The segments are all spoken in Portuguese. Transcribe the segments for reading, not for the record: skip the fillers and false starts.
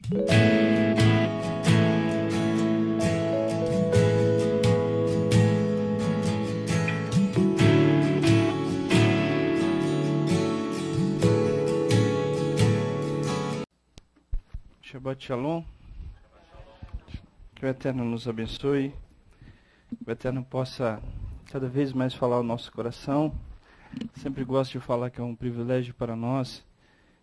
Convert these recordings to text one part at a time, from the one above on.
Shabbat Shalom. Que o Eterno nos abençoe. Que o Eterno possa cada vez mais falar ao nosso coração. Sempre gosto de falar que é um privilégio para nós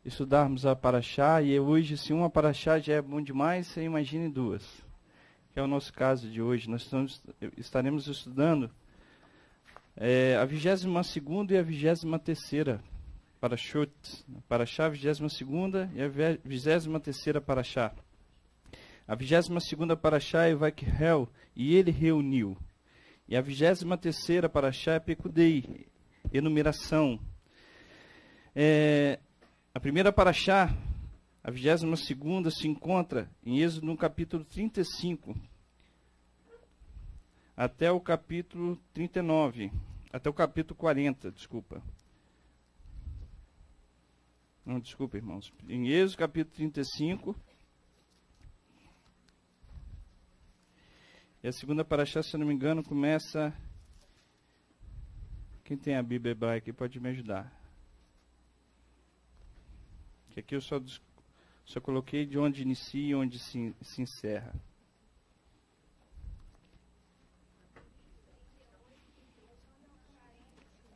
estudarmos a Parashá. E hoje, se uma Parashá já é bom demais, você imagine duas. Que é o nosso caso de hoje. Nós estaremos estudando a 22ª e a 23ª Parashot, Parashá 22ª e a 23ª Parashá. A 22ª Parashá é Vaikhel, e ele reuniu. E a 23ª Parashá é Pekudei, enumeração. A primeira Parashá, a 22ª, se encontra em Êxodo no capítulo 35, até o capítulo 39, até o capítulo 40, desculpa. Não, desculpa, irmãos. Em Êxodo, capítulo 35. E a segunda Parashá, se eu não me engano, começa... Quem tem a Bíblia hebraica aqui pode me ajudar. Que aqui eu só coloquei de onde inicia e onde se encerra.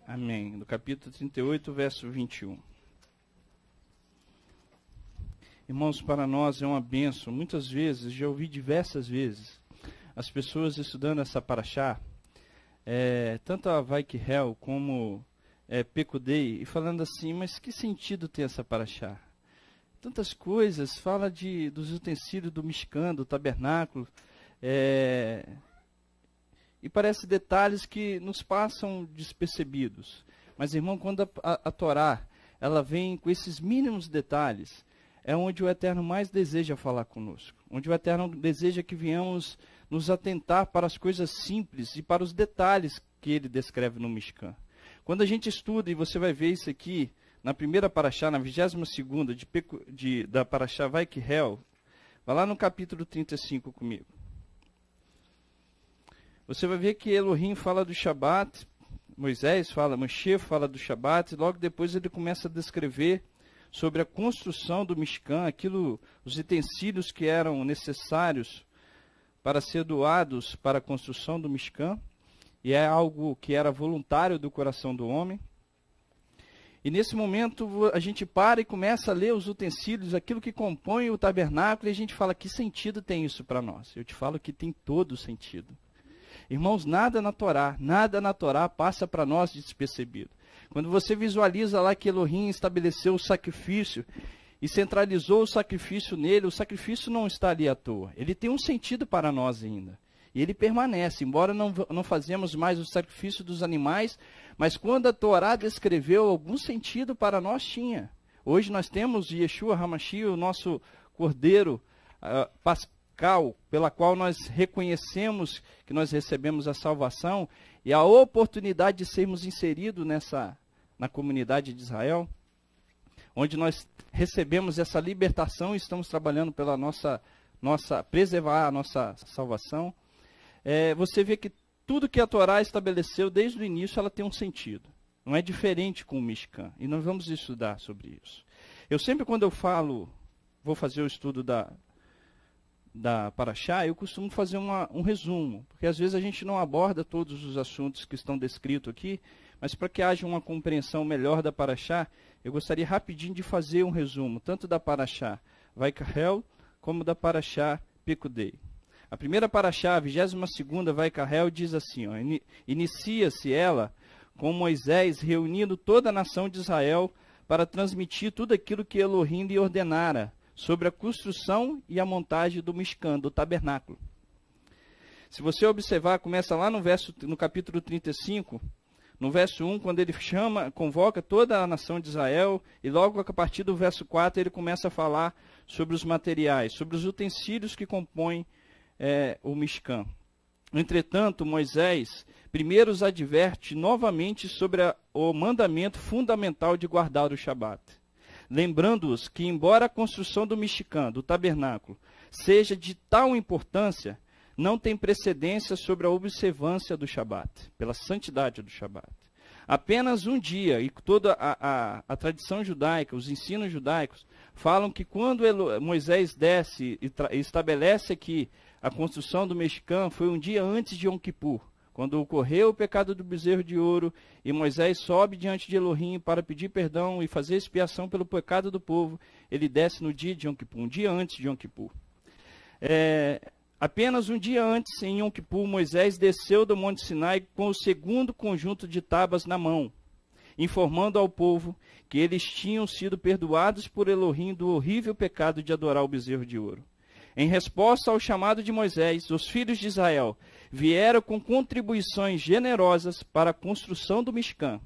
Amém. No capítulo 38, verso 21. Irmãos, para nós é uma bênção. Muitas vezes, já ouvi diversas vezes, as pessoas estudando essa Parashá, tanto a Vaikhel como Pekudei, e falando assim, mas que sentido tem essa Parashá? Tantas coisas, fala dos utensílios do Mishkan, do tabernáculo, e parece detalhes que nos passam despercebidos. Mas, irmão, quando a Torá, ela vem com esses mínimos detalhes, é onde o Eterno mais deseja falar conosco. Onde o Eterno deseja que venhamos nos atentar para as coisas simples e para os detalhes que ele descreve no Mishkan. Quando a gente estuda, e você vai ver isso aqui, na primeira Parashá, na 22ª da Parashá Vaikhel, vai lá no capítulo 35 comigo. Você vai ver que Elohim fala do Shabat, Moisés fala, Moshe fala do Shabat, e logo depois ele começa a descrever sobre a construção do Mishkan, os utensílios que eram necessários para ser doados para a construção do Mishkan, e é algo que era voluntário do coração do homem. E nesse momento a gente para e começa a ler os utensílios, aquilo que compõe o tabernáculo, e a gente fala, que sentido tem isso para nós? Eu te falo que tem todo sentido. Irmãos, nada na Torá passa para nós despercebido. Quando você visualiza lá que Elohim estabeleceu o sacrifício e centralizou o sacrifício nele, o sacrifício não está ali à toa. Ele tem um sentido para nós ainda. E ele permanece, embora não fazemos mais o sacrifício dos animais, mas quando a Torá descreveu algum sentido para nós, tinha. Hoje nós temos Yeshua HaMashiach, o nosso Cordeiro Pascal, pela qual nós reconhecemos que nós recebemos a salvação e a oportunidade de sermos inseridos na comunidade de Israel, onde nós recebemos essa libertação e estamos trabalhando pela preservar a nossa salvação. Você vê que tudo que a Torá estabeleceu desde o início, ela tem um sentido. Não é diferente com o Mishkan. E nós vamos estudar sobre isso. Eu sempre, quando eu vou fazer o estudo da Parashá, eu costumo fazer um resumo, porque às vezes a gente não aborda todos os assuntos que estão descritos aqui, mas para que haja uma compreensão melhor da Parashá, eu gostaria rapidinho de fazer um resumo, tanto da Parashá Vaikhel, como da Parashá Pekudei. A primeira Parashá, a 22ª Vaikhel, diz assim, inicia-se ela com Moisés reunindo toda a nação de Israel para transmitir tudo aquilo que Elohim lhe ordenara, sobre a construção e a montagem do Mishkan, do tabernáculo. Se você observar, começa lá no capítulo 35, no verso 1, quando ele convoca toda a nação de Israel, e logo a partir do verso 4 ele começa a falar sobre os materiais, sobre os utensílios que compõem o Mishkan. Entretanto, Moisés primeiro os adverte novamente sobre o mandamento fundamental de guardar o Shabat. lembrando-os que, embora a construção do Mishkan, do tabernáculo, seja de tal importância, não tem precedência sobre a observância do Shabat, pela santidade do Shabat. Apenas um dia, e toda a tradição judaica, os ensinos judaicos, falam que quando Moisés desce e estabelece aqui a construção do Mishkan, foi um dia antes de Yom Kippur, quando ocorreu o pecado do bezerro de ouro, e Moisés sobe diante de Elohim para pedir perdão e fazer expiação pelo pecado do povo, ele desce no dia de Yom Kippur, um dia antes de Yom Kippur. Apenas um dia antes, em Yom Kippur, Moisés desceu do Monte Sinai com o segundo conjunto de tábuas na mão, informando ao povo que eles tinham sido perdoados por Elohim do horrível pecado de adorar o bezerro de ouro. Em resposta ao chamado de Moisés, os filhos de Israel vieram com contribuições generosas para a construção do Mishkan,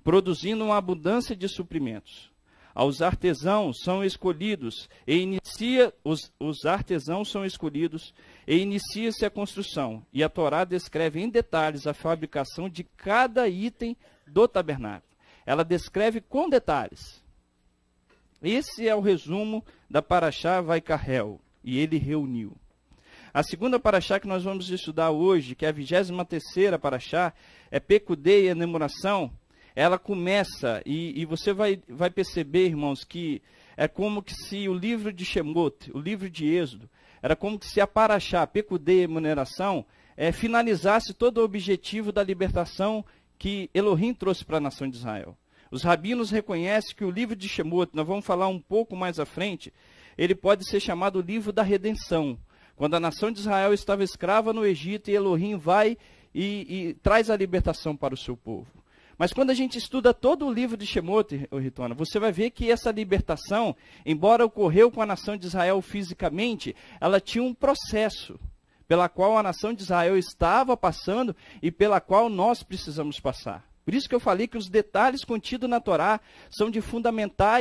produzindo uma abundância de suprimentos. Os artesãos são escolhidos e inicia-se a construção, e a Torá descreve em detalhes a fabricação de cada item do tabernáculo. Ela descreve com detalhes. Esse é o resumo da Parashá Vaikarel, e ele reuniu. A segunda Parashá que nós vamos estudar hoje, que é a 23ª Parashá, é Pekudei, enumeração. Ela começa, e você vai perceber, irmãos, que é como que se o livro de Shemot, o livro de Êxodo, era como que se a Parashá, Pekudei, remuneração, finalizasse todo o objetivo da libertação que Elohim trouxe para a nação de Israel. Os rabinos reconhecem que o livro de Shemot, nós vamos falar um pouco mais à frente, ele pode ser chamado o livro da redenção. Quando a nação de Israel estava escrava no Egito, e Elohim vai e traz a libertação para o seu povo. Mas quando a gente estuda todo o livro de Shemot, Ritona, você vai ver que essa libertação, embora ocorreu com a nação de Israel fisicamente, ela tinha um processo pela qual a nação de Israel estava passando e pela qual nós precisamos passar. Por isso que eu falei que os detalhes contidos na Torá são de fundamental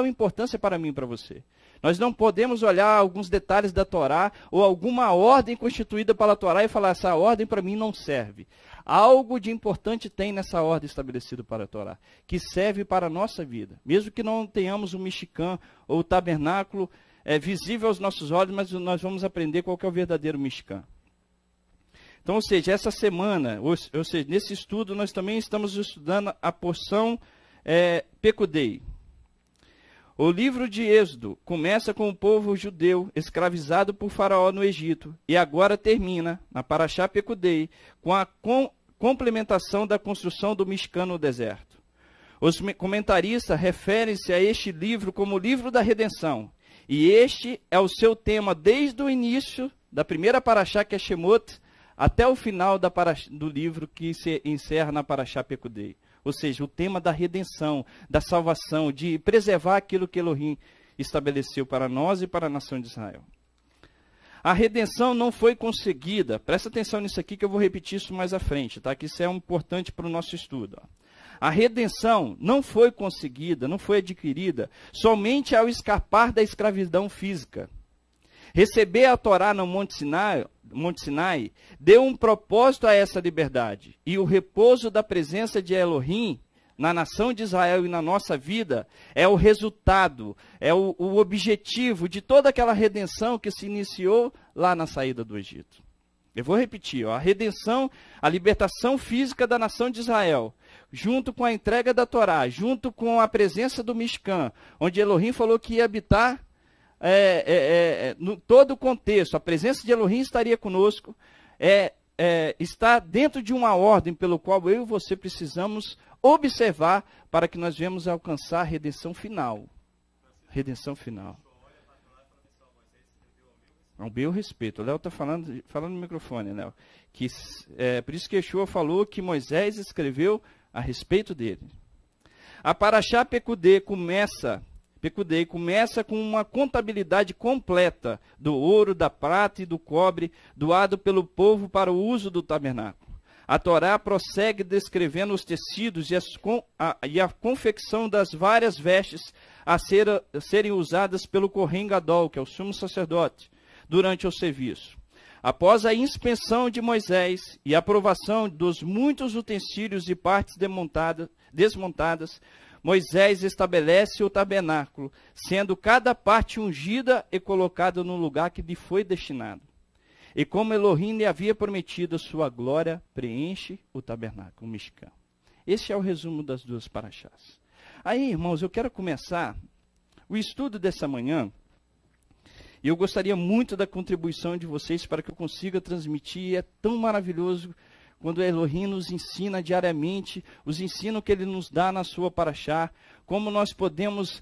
importância para mim e para você. Nós não podemos olhar alguns detalhes da Torá ou alguma ordem constituída pela Torá e falar, essa ordem para mim não serve. Algo de importante tem nessa ordem estabelecida para a Torá, que serve para a nossa vida. Mesmo que não tenhamos o Mishkan ou o tabernáculo visível aos nossos olhos, mas nós vamos aprender qual que é o verdadeiro Mishkan. Então, ou seja, essa semana, ou seja, nesse estudo, nós também estamos estudando a porção Pekudei. O livro de Êxodo começa com o povo judeu escravizado por Faraó no Egito e agora termina, na Parashá Pekudei, com a complementação da construção do Mishkan no deserto. Os comentaristas referem-se a este livro como o livro da redenção, e este é o seu tema desde o início da primeira Parashá, que é Shemot, até o final do livro que se encerra na Parashá Pekudei. Ou seja, o tema da redenção, da salvação, de preservar aquilo que Elohim estabeleceu para nós e para a nação de Israel. A redenção não foi conseguida, presta atenção nisso aqui que eu vou repetir isso mais à frente, tá? Que isso é importante para o nosso estudo. A redenção não foi conseguida, não foi adquirida somente ao escapar da escravidão física. Receber a Torá no Monte Sinai deu um propósito a essa liberdade. E o repouso da presença de Elohim na nação de Israel e na nossa vida é o resultado, é o objetivo de toda aquela redenção que se iniciou lá na saída do Egito. Eu vou repetir, a redenção, a libertação física da nação de Israel, junto com a entrega da Torá, junto com a presença do Mishkan, onde Elohim falou que ia habitar no todo o contexto, a presença de Elohim estaria conosco, está dentro de uma ordem pelo qual eu e você precisamos observar para que nós venhamos alcançar a redenção final. Redenção final. Ao meu respeito. O Léo está falando no microfone, Léo. Por isso que Yeshua falou que Moisés escreveu a respeito dele. A Parashá Pekudei começa com uma contabilidade completa do ouro, da prata e do cobre doado pelo povo para o uso do tabernáculo. A Torá prossegue descrevendo os tecidos e a confecção das várias vestes a serem usadas pelo Kohen Gadol, que é o sumo sacerdote, durante o serviço. Após a inspeção de Moisés e a aprovação dos muitos utensílios e partes desmontadas, Moisés estabelece o tabernáculo, sendo cada parte ungida e colocada no lugar que lhe foi destinado. E como Elohim lhe havia prometido, sua glória preenche o tabernáculo, o Mishkan. Esse é o resumo das duas paraxás. Aí, irmãos, eu quero começar o estudo dessa manhã, e eu gostaria muito da contribuição de vocês para que eu consiga transmitir. É tão maravilhoso quando Elohim nos ensina diariamente, os ensinos que ele nos dá na sua paraxá, como nós podemos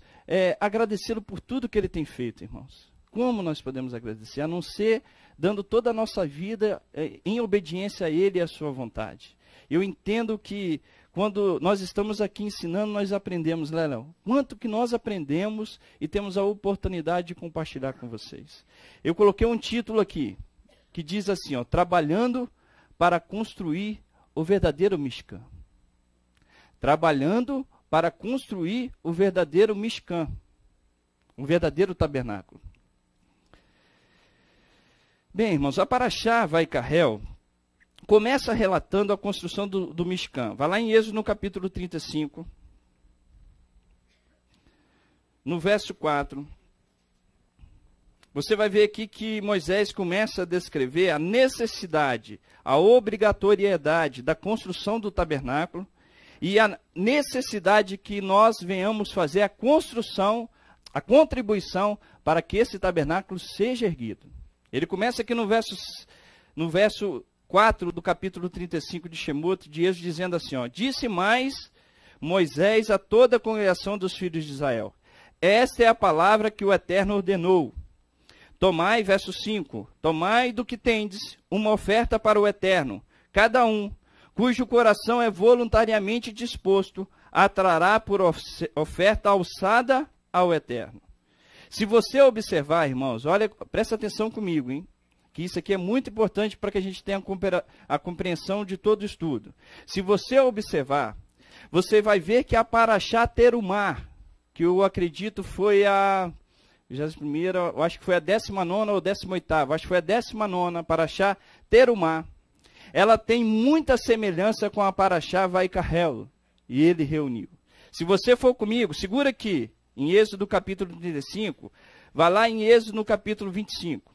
agradecê-lo por tudo que ele tem feito, irmãos. Como nós podemos agradecer? A não ser dando toda a nossa vida em obediência a ele e à sua vontade. Eu entendo que quando nós estamos aqui ensinando, nós aprendemos, né, Léo? Quanto que nós aprendemos e temos a oportunidade de compartilhar com vocês. Eu coloquei um título aqui, que diz assim, ó, trabalhando para construir o verdadeiro Mishkan. Trabalhando para construir o verdadeiro Mishkan, o verdadeiro tabernáculo. Bem, irmãos, a paraxá Vaikarel começa relatando a construção do Mishkan. Vai lá em Êxodo no capítulo 35, no verso 4. Você vai ver aqui que Moisés começa a descrever a necessidade, a obrigatoriedade da construção do tabernáculo e a necessidade que nós venhamos fazer a construção, a contribuição para que esse tabernáculo seja erguido. Ele começa aqui no verso 4 do capítulo 35 de Shemot, de Êxodo, dizendo assim, ó, disse mais Moisés a toda a congregação dos filhos de Israel, esta é a palavra que o Eterno ordenou. Tomai, verso 5, tomai do que tendes uma oferta para o Eterno, cada um, cujo coração é voluntariamente disposto, atrará por oferta alçada ao Eterno. Se você observar, irmãos, olha, presta atenção comigo, hein? Que isso aqui é muito importante para que a gente tenha a compreensão de todo o estudo. Se você observar, você vai ver que a paraxá Terumá, que eu acredito foi a... eu acho que foi a 19ª ou 18ª, acho que foi a 19ª paraxá Terumá. Ela tem muita semelhança com a paraxá Vaikarel, e ele reuniu. Se você for comigo, segura aqui, em Êxodo capítulo 35, vai lá em Êxodo no capítulo 25.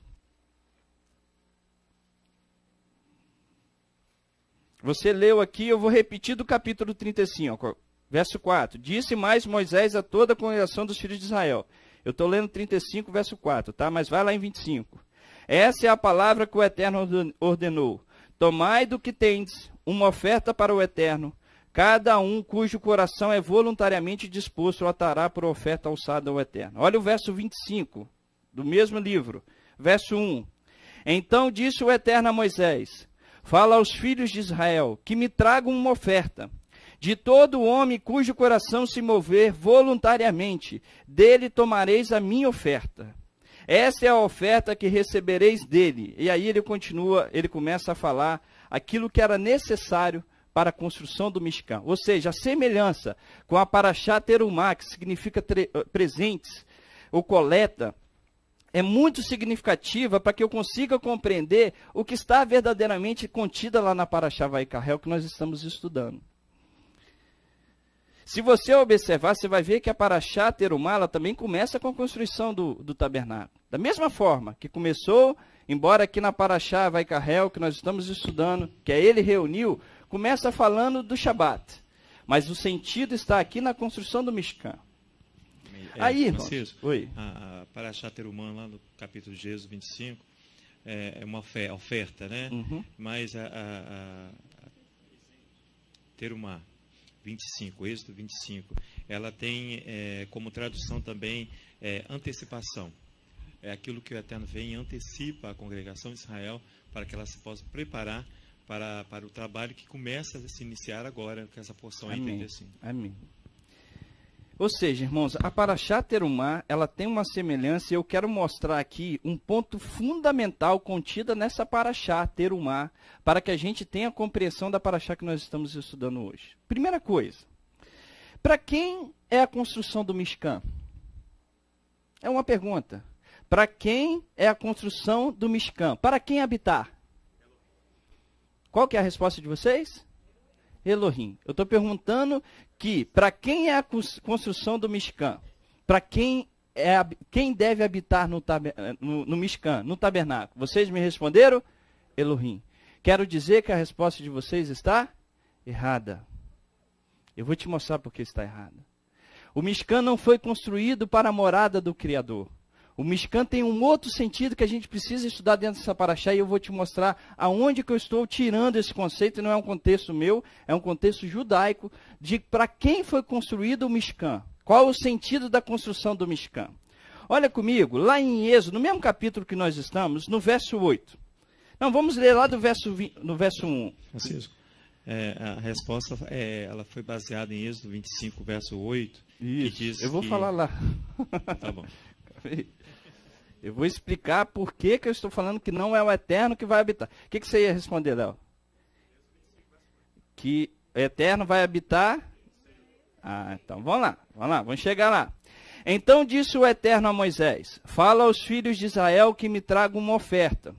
Você leu aqui, eu vou repetir do capítulo 35, verso 4. Disse mais Moisés a toda a congregação dos filhos de Israel. Eu estou lendo 35, verso 4, tá? Mas vai lá em 25. Essa é a palavra que o Eterno ordenou. Tomai do que tendes uma oferta para o Eterno, cada um cujo coração é voluntariamente disposto a atará por oferta alçada ao Eterno. Olha o verso 25, do mesmo livro. Verso 1. Então disse o Eterno a Moisés, fala aos filhos de Israel, que me tragam uma oferta. De todo homem cujo coração se mover voluntariamente, dele tomareis a minha oferta. Essa é a oferta que recebereis dele. E aí ele continua, ele começa a falar aquilo que era necessário para a construção do Mishkan. Ou seja, a semelhança com a paraxá Terumá, que significa presentes ou coleta, é muito significativa para que eu consiga compreender o que está verdadeiramente contida lá na paraxá Vaikarel que nós estamos estudando. Se você observar, você vai ver que a paraxá Terumá ela também começa com a construção do tabernáculo. Da mesma forma que começou, embora aqui na paraxá Vaikarel, que nós estamos estudando, que é ele reuniu, começa falando do Shabat. Mas o sentido está aqui na construção do Mishkan. Aí, Francisco, oi. A paraxá Terumá, lá no capítulo de Êxodo 25, é uma oferta, né? Uhum. Mas a Terumá 25, Êxodo 25, ela tem como tradução também antecipação. É aquilo que o Eterno vem e antecipa a congregação de Israel para que ela se possa preparar para o trabalho que começa a se iniciar agora com essa porção aí 35. Amém. Ou seja, irmãos, a paraxá Terumá, ela tem uma semelhança, e eu quero mostrar aqui um ponto fundamental contido nessa paraxá Terumá, para que a gente tenha a compreensão da paraxá que nós estamos estudando hoje. Primeira coisa, para quem é a construção do Mishkan? É uma pergunta. Para quem é a construção do Mishkan? Para quem habitar? Qual que é a resposta de vocês? Elohim. Eu estou perguntando que, para quem é a construção do Mishkan? Para quem deve habitar no Mishkan, no tabernáculo? Vocês me responderam? Elohim. Quero dizer que a resposta de vocês está errada. Eu vou te mostrar por que está errada. O Mishkan não foi construído para a morada do Criador. O Mishkan tem um outro sentido que a gente precisa estudar dentro dessa paraxá, e eu vou te mostrar aonde que eu estou tirando esse conceito, e não é um contexto meu, é um contexto judaico, de para quem foi construído o Mishkan. Qual o sentido da construção do Mishkan? Olha comigo, lá em Êxodo, no mesmo capítulo que nós estamos, no verso 8. Não, vamos ler lá no verso 1. Francisco, a resposta ela foi baseada em Êxodo 25, verso 8. Isso, que diz eu vou falar lá. Tá bom. Eu vou explicar por que eu estou falando que não é o Eterno que vai habitar. O que você ia responder, Léo? Que o Eterno vai habitar? Ah, então vamos lá, vamos chegar lá. Então disse o Eterno a Moisés: fala aos filhos de Israel que me tragam uma oferta.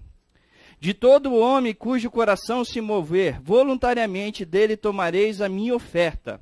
De todo homem cujo coração se mover, voluntariamente dele tomareis a minha oferta.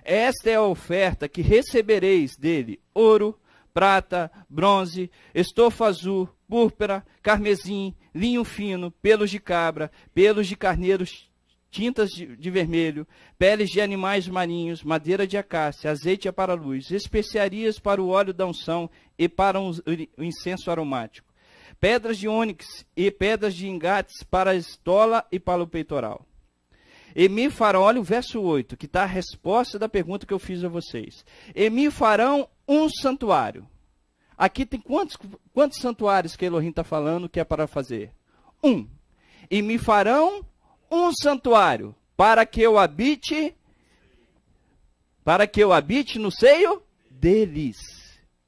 Esta é a oferta que recebereis dele: ouro, prata, bronze, estofa azul, púrpura, carmesim, linho fino, pelos de cabra, pelos de carneiros, tintas de vermelho, peles de animais marinhos, madeira de acácia, azeite para a luz, especiarias para o óleo da unção e para o incenso aromático, pedras de ônix e pedras de engates para a estola e para o peitoral. E me farão, olha o verso 8, que está a resposta da pergunta que eu fiz a vocês. E me farão um santuário. Aqui tem quantos santuários que Elohim está falando que é para fazer? Um. E me farão um santuário para que eu habite no seio deles.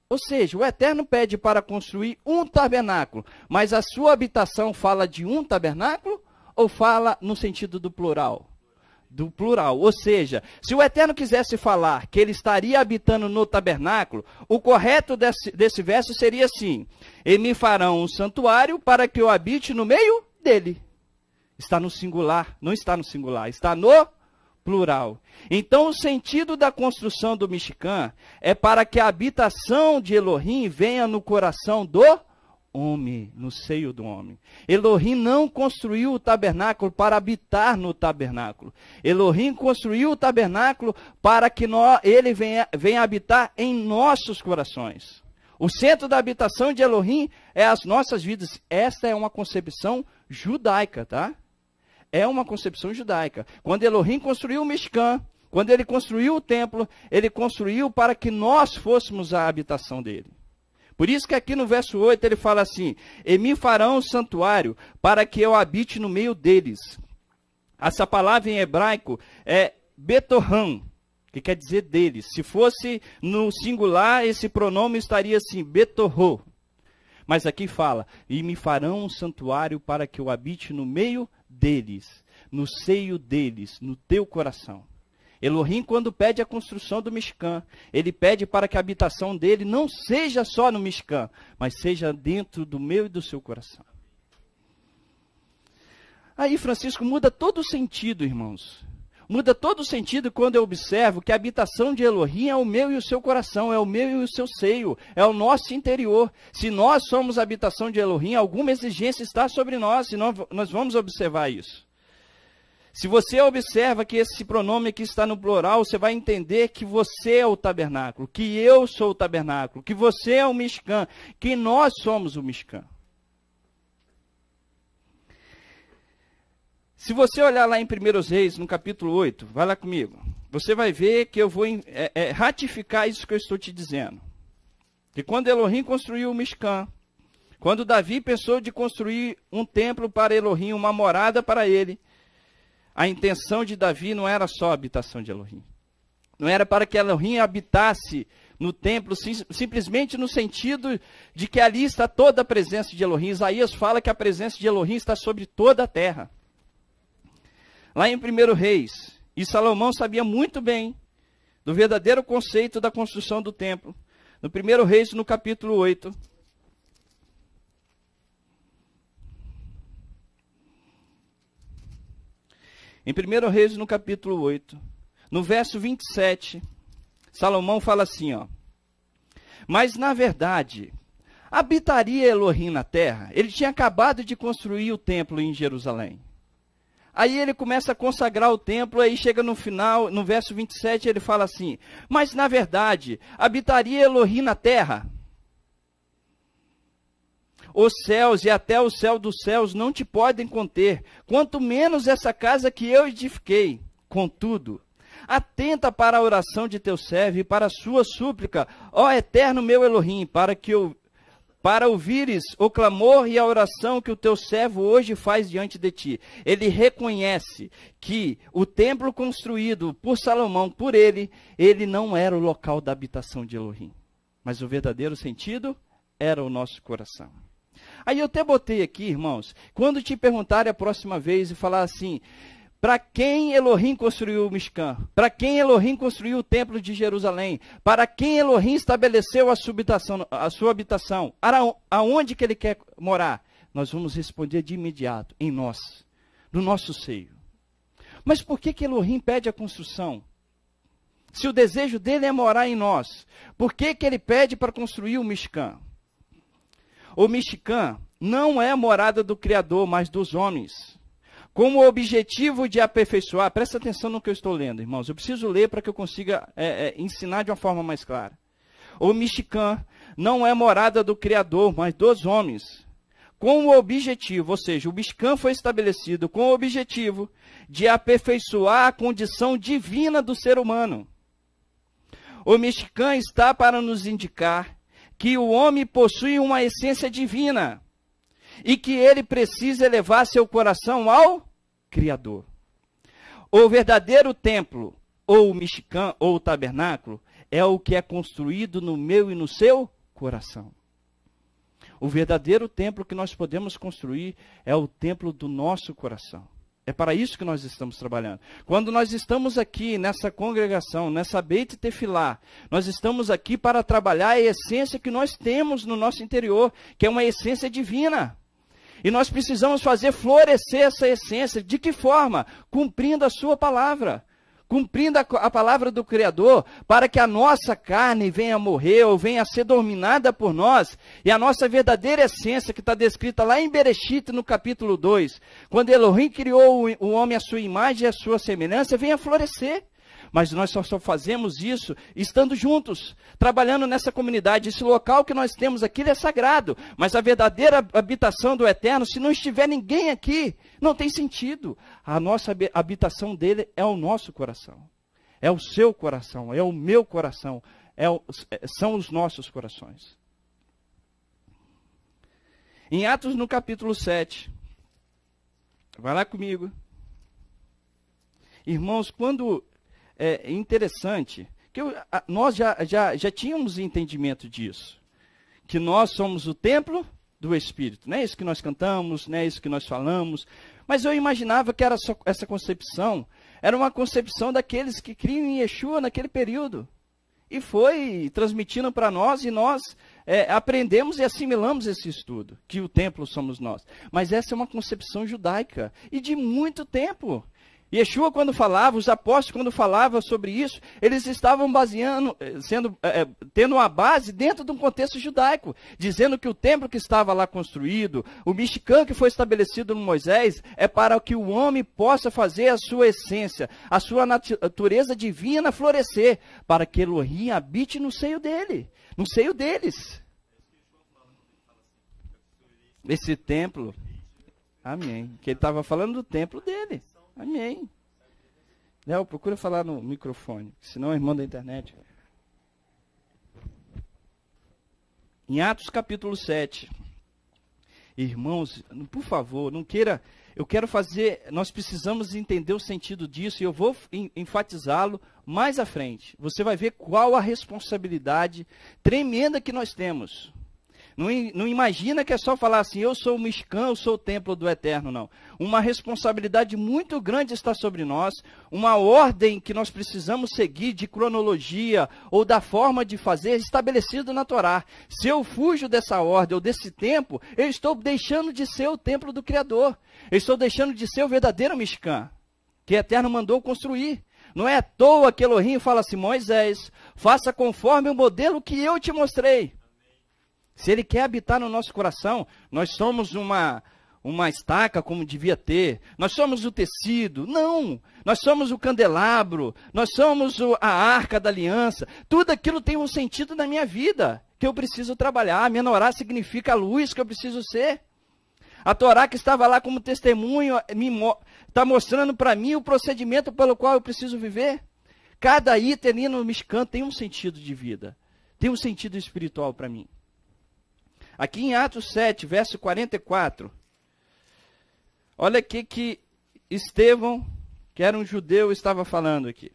Ou seja, o Eterno pede para construir um tabernáculo, mas a sua habitação fala de um tabernáculo ou fala no sentido do plural? Do plural, ou seja, se o Eterno quisesse falar que ele estaria habitando no tabernáculo, o correto desse verso seria assim: e me farão um santuário para que eu habite no meio dele. Está no singular, não está no singular, está no plural. Então o sentido da construção do Mishkan é para que a habitação de Elohim venha no coração do homem, no seio do homem. Elohim não construiu o tabernáculo para habitar no tabernáculo. Elohim construiu o tabernáculo para que ele venha habitar em nossos corações. O centro da habitação de Elohim é as nossas vidas. Esta é uma concepção judaica, tá? É uma concepção judaica. Quando Elohim construiu o Mishkan, quando ele construiu o templo, ele construiu para que nós fôssemos a habitação dele. Por isso que aqui no verso 8 ele fala assim: e me farão um santuário para que eu habite no meio deles. Essa palavra em hebraico é betorram, que quer dizer deles. Se fosse no singular, esse pronome estaria assim, betorro. Mas aqui fala: e me farão um santuário para que eu habite no meio deles, no seio deles, no teu coração. Elohim, quando pede a construção do Mishkan, ele pede para que a habitação dele não seja só no Mishkan, mas seja dentro do meu e do seu coração. Aí, Francisco, muda todo o sentido, irmãos. Muda todo o sentido quando eu observo que a habitação de Elohim é o meu e o seu coração, é o meu e o seu seio, é o nosso interior. Se nós somos a habitação de Elohim, alguma exigência está sobre nós, e nós vamos observar isso. Se você observa que esse pronome aqui está no plural, você vai entender que você é o tabernáculo, que eu sou o tabernáculo, que você é o Mishkan, que nós somos o Mishkan. Se você olhar lá em 1 Reis, no capítulo 8, vai lá comigo, você vai ver que eu vou ratificar isso que eu estou te dizendo. Que quando Elohim construiu o Mishkan, quando Davi pensou de construir um templo para Elohim, uma morada para ele, a intenção de Davi não era só a habitação de Elohim. Não era para que Elohim habitasse no templo, simplesmente no sentido de que ali está toda a presença de Elohim. Isaías fala que a presença de Elohim está sobre toda a terra. Lá em 1 Reis, e Salomão sabia muito bem do verdadeiro conceito da construção do templo. No 1 Reis, no capítulo 8... Em 1 Reis, no capítulo 8, no verso 27, Salomão fala assim, ó. Mas, na verdade, habitaria Elohim na terra? Ele tinha acabado de construir o templo em Jerusalém. Aí ele começa a consagrar o templo, aí chega no final, no verso 27, ele fala assim, mas, na verdade, habitaria Elohim na terra? Os céus e até o céu dos céus não te podem conter, quanto menos essa casa que eu edifiquei. Contudo, atenta para a oração de teu servo e para a sua súplica, ó eterno meu Elohim, para ouvires o clamor e a oração que o teu servo hoje faz diante de ti. Ele reconhece que o templo construído por Salomão, por ele não era o local da habitação de Elohim. Mas o verdadeiro sentido era o nosso coração. Aí eu até botei aqui, irmãos, quando te perguntarem a próxima vez e falar assim, para quem Elohim construiu o Mishkan? Para quem Elohim construiu o templo de Jerusalém? Para quem Elohim estabeleceu a sua habitação? Aonde que ele quer morar? Nós vamos responder de imediato, em nós, no nosso seio. Mas por que Elohim pede a construção? Se o desejo dele é morar em nós, por que ele pede para construir o Mishkan? O Mishkan não é a morada do Criador, mas dos homens. Com o objetivo de aperfeiçoar, presta atenção no que eu estou lendo, irmãos. Eu preciso ler para que eu consiga ensinar de uma forma mais clara. O Mishkan não é morada do Criador, mas dos homens. Com o objetivo, ou seja, o Mishkan foi estabelecido com o objetivo de aperfeiçoar a condição divina do ser humano. O Mishkan está para nos indicar que o homem possui uma essência divina e que ele precisa elevar seu coração ao Criador. O verdadeiro templo, ou o Mishkan, ou o tabernáculo, é o que é construído no meu e no seu coração. O verdadeiro templo que nós podemos construir é o templo do nosso coração. É para isso que nós estamos trabalhando. Quando nós estamos aqui nessa congregação, nessa Beit Tefilá, nós estamos aqui para trabalhar a essência que nós temos no nosso interior, que é uma essência divina. E nós precisamos fazer florescer essa essência. De que forma? Cumprindo a sua palavra. Cumprindo a palavra do Criador, para que a nossa carne venha a morrer ou venha a ser dominada por nós, e a nossa verdadeira essência, que está descrita lá em Bereshit, no capítulo 2, quando Elohim criou o homem à sua imagem e à sua semelhança, venha a florescer. Mas nós só fazemos isso estando juntos, trabalhando nessa comunidade. Esse local que nós temos aqui é sagrado, mas a verdadeira habitação do Eterno, se não estiver ninguém aqui, não tem sentido. A nossa habitação dele é o nosso coração, é o seu coração, é o meu coração, são os nossos corações. Em Atos, no capítulo 7, vai lá comigo. Irmãos, quando... É interessante que nós já tínhamos entendimento disso, que nós somos o templo do Espírito. Não é isso que nós cantamos, não é isso que nós falamos, mas eu imaginava que essa concepção era uma concepção daqueles que criam em Yeshua naquele período. E foi transmitindo para nós, e nós aprendemos e assimilamos esse estudo, que o templo somos nós. Mas essa é uma concepção judaica, e de muito tempo. Yeshua, quando falava, os apóstolos, quando falavam sobre isso, eles estavam tendo uma base dentro de um contexto judaico, dizendo que o templo que estava lá construído, o Mishkan que foi estabelecido no Moisés, é para que o homem possa fazer a sua essência, a sua natureza divina florescer, para que Elohim habite no seio dele, no seio deles. Esse templo, amém, que ele estava falando do templo dele. Amém. Léo, procura falar no microfone, senão é irmão da internet. Em Atos capítulo 7. Irmãos, por favor, não queira... nós precisamos entender o sentido disso, e eu vou enfatizá-lo mais à frente. Você vai ver qual a responsabilidade tremenda que nós temos. Não imagina que é só falar assim, eu sou o Mishkan, eu sou o templo do Eterno, não. Uma responsabilidade muito grande está sobre nós, uma ordem que nós precisamos seguir de cronologia ou da forma de fazer estabelecido na Torá. Se eu fujo dessa ordem ou desse tempo, eu estou deixando de ser o templo do Criador. Eu estou deixando de ser o verdadeiro Mishkan. que o Eterno mandou construir. Não é à toa que Elohim fala assim: Moisés, faça conforme o modelo que eu te mostrei. Se ele quer habitar no nosso coração, nós somos uma estaca como devia ter, nós somos o tecido, não, nós somos o candelabro, nós somos a arca da aliança, tudo aquilo tem um sentido na minha vida, que eu preciso trabalhar. A menorá significa a luz que eu preciso ser. A Torá que estava lá como testemunho, está mostrando para mim o procedimento pelo qual eu preciso viver. Cada item ali no Mishkan tem um sentido de vida, tem um sentido espiritual para mim. Aqui em Atos 7, verso 44, olha aqui que Estevão, que era um judeu, estava falando aqui.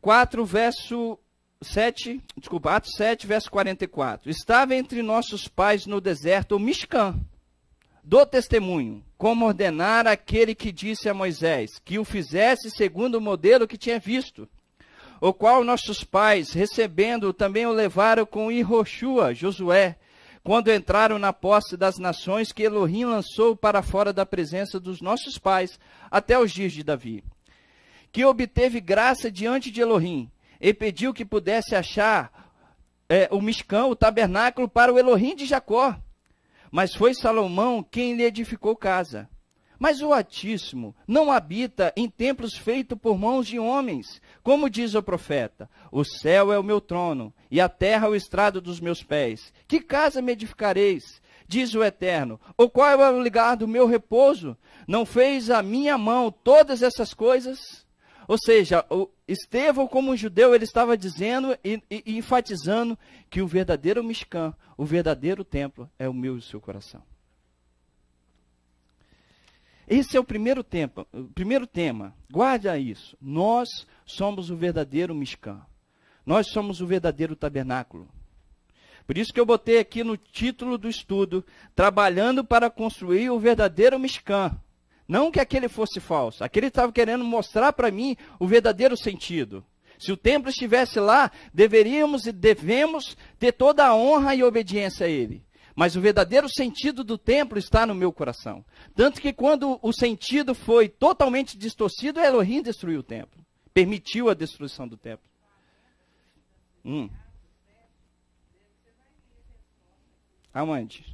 Atos 7, verso 44. Estava entre nossos pais no deserto o Mishkan, do testemunho, como ordenara aquele que disse a Moisés, que o fizesse segundo o modelo que tinha visto, o qual nossos pais, recebendo, também o levaram com Yehoshua, Josué, quando entraram na posse das nações que Elohim lançou para fora da presença dos nossos pais, até os dias de Davi, que obteve graça diante de Elohim, e pediu que pudesse achar o Mishkan, o tabernáculo, para o Elohim de Jacó. Mas foi Salomão quem lhe edificou casa. Mas o Altíssimo não habita em templos feitos por mãos de homens, como diz o profeta: o céu é o meu trono, e a terra o estrado dos meus pés. Que casa me edificareis? Diz o Eterno. Ou qual é o lugar do meu repouso? Não fez a minha mão todas essas coisas? Ou seja, Estevão, como um judeu, ele estava dizendo e enfatizando que o verdadeiro Mishkan, o verdadeiro templo, é o meu e o seu coração. Esse é o primeiro tema. Guarda isso. Nós somos o verdadeiro Mishkan. Nós somos o verdadeiro tabernáculo. Por isso que eu botei aqui no título do estudo: trabalhando para construir o verdadeiro Mishkan. Não que aquele fosse falso. Aquele estava querendo mostrar para mim o verdadeiro sentido. Se o templo estivesse lá, deveríamos e devemos ter toda a honra e obediência a ele. Mas o verdadeiro sentido do templo está no meu coração. Tanto que quando o sentido foi totalmente distorcido, Elohim destruiu o templo. Permitiu a destruição do templo. Aonde?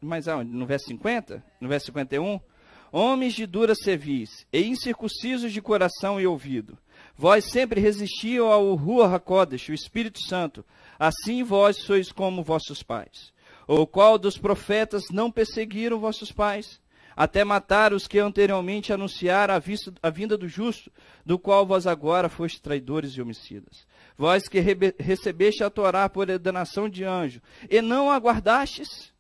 Mas aonde? No verso 50? No verso 51? Homens de dura cerviz e incircuncisos de coração e ouvido, vós sempre resistiam ao Ruach HaKodesh, o Espírito Santo. Assim vós sois como vossos pais. O qual dos profetas não perseguiram vossos pais, até matar os que anteriormente anunciaram a vinda do justo, do qual vós agora fostes traidores e homicidas. Vós que recebeste a Torá por ordenação de anjo, e não aguardastes.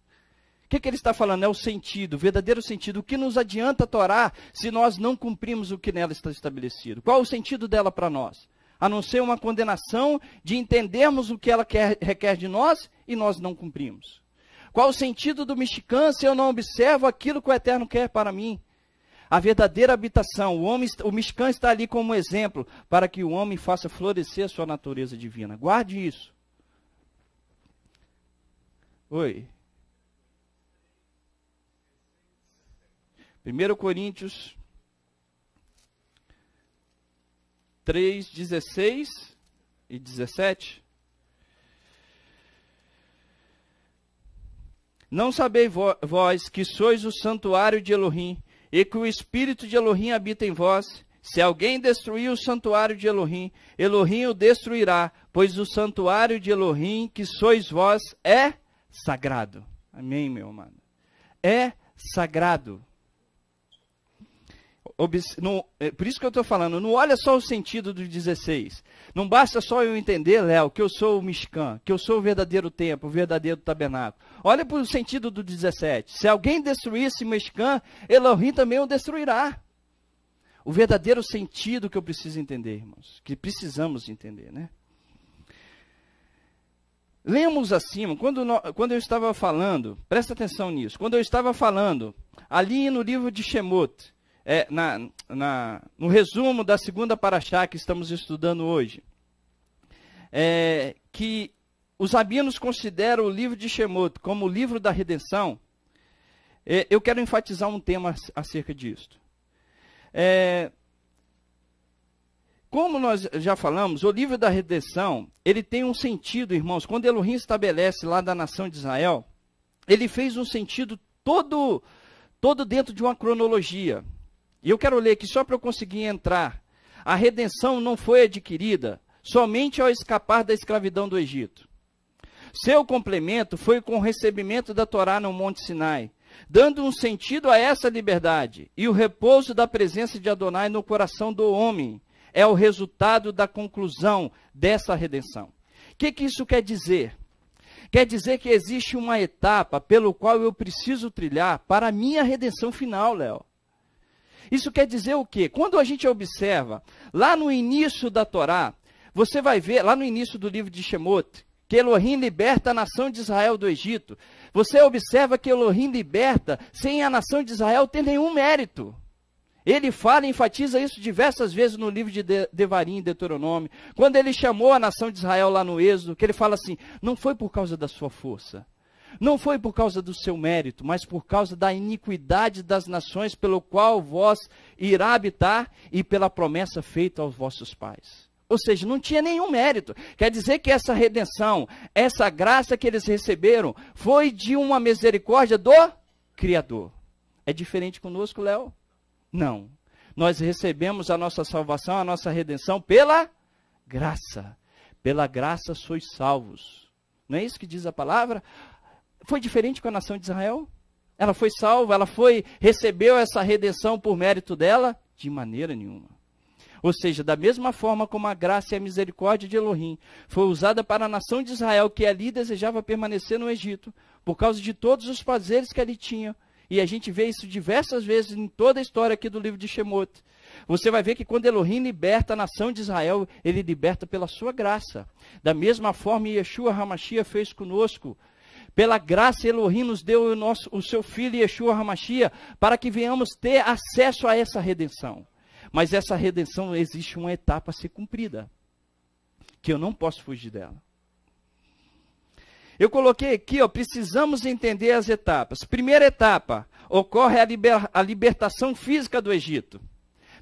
O que ele está falando? É o sentido, o verdadeiro sentido. O que nos adianta a Torá se nós não cumprimos o que nela está estabelecido? Qual o sentido dela para nós? A não ser uma condenação de entendermos o que ela requer de nós e nós não cumprimos. Qual o sentido do Mishkan se eu não observo aquilo que o Eterno quer para mim? A verdadeira habitação, o Mishkan está ali como exemplo para que o homem faça florescer a sua natureza divina. Guarde isso. Oi. 1 Coríntios 3, 16 e 17. Não sabeis vós que sois o santuário de Elohim, e que o Espírito de Elohim habita em vós? Se alguém destruir o santuário de Elohim, Elohim o destruirá, pois o santuário de Elohim, que sois vós, é sagrado. Amém, meu amado? É sagrado. Por isso que eu estou falando, não olha só o sentido do 16. Não basta só eu entender, Léo, que eu sou o Mishkan, que eu sou o verdadeiro templo, o verdadeiro tabernáculo. Olha para o sentido do 17. Se alguém destruir esse Mishkan, Elohim também o destruirá. O verdadeiro sentido que eu preciso entender, irmãos, que precisamos entender, né? Lemos acima, quando eu estava falando, presta atenção nisso, quando eu estava falando, ali no livro de Shemot, no resumo da segunda paraxá que estamos estudando hoje, que os rabinos consideram o livro de Shemot como o livro da redenção, Eu quero enfatizar um tema acerca disso. Como nós já falamos, o livro da redenção, ele tem um sentido, irmãos. Quando Elohim estabelece lá da nação de Israel, ele fez um sentido todo dentro de uma cronologia. E eu quero ler aqui só para eu conseguir entrar. A redenção não foi adquirida somente ao escapar da escravidão do Egito. Seu complemento foi com o recebimento da Torá no Monte Sinai, dando um sentido a essa liberdade. E o repouso da presença de Adonai no coração do homem é o resultado da conclusão dessa redenção. O que isso quer dizer? Quer dizer que existe uma etapa pelo qual eu preciso trilhar para a minha redenção final, Léo. Isso quer dizer o quê? Quando a gente observa, lá no início da Torá, você vai ver, lá no início do livro de Shemot, que Elohim liberta a nação de Israel do Egito. Você observa que Elohim liberta sem a nação de Israel ter nenhum mérito. Ele fala e enfatiza isso diversas vezes no livro de Devarim, Deuteronômio. Quando ele chamou a nação de Israel lá no Êxodo, que ele fala assim, não foi por causa da sua força, não foi por causa do seu mérito, mas por causa da iniquidade das nações pelo qual vós irá habitar e pela promessa feita aos vossos pais. Ou seja, não tinha nenhum mérito. Quer dizer que essa redenção, essa graça que eles receberam, foi de uma misericórdia do Criador. É diferente conosco, Léo? Não. Nós recebemos a nossa salvação, a nossa redenção pela graça. Pela graça sois salvos. Não é isso que diz a palavra? Foi diferente com a nação de Israel? Ela foi salva, recebeu essa redenção por mérito dela? De maneira nenhuma. Ou seja, da mesma forma como a graça e a misericórdia de Elohim foi usada para a nação de Israel, que ali desejava permanecer no Egito, por causa de todos os prazeres que ali tinham. E a gente vê isso diversas vezes em toda a história aqui do livro de Shemot. Você vai ver que quando Elohim liberta a nação de Israel, ele liberta pela sua graça. Da mesma forma, Yeshua HaMashiach fez conosco. Pela graça, Elohim nos deu o seu filho Yeshua HaMashiach para que venhamos ter acesso a essa redenção. Mas essa redenção existe uma etapa a ser cumprida, que eu não posso fugir dela. Eu coloquei aqui, precisamos entender as etapas. Primeira etapa, ocorre a libertação física do Egito.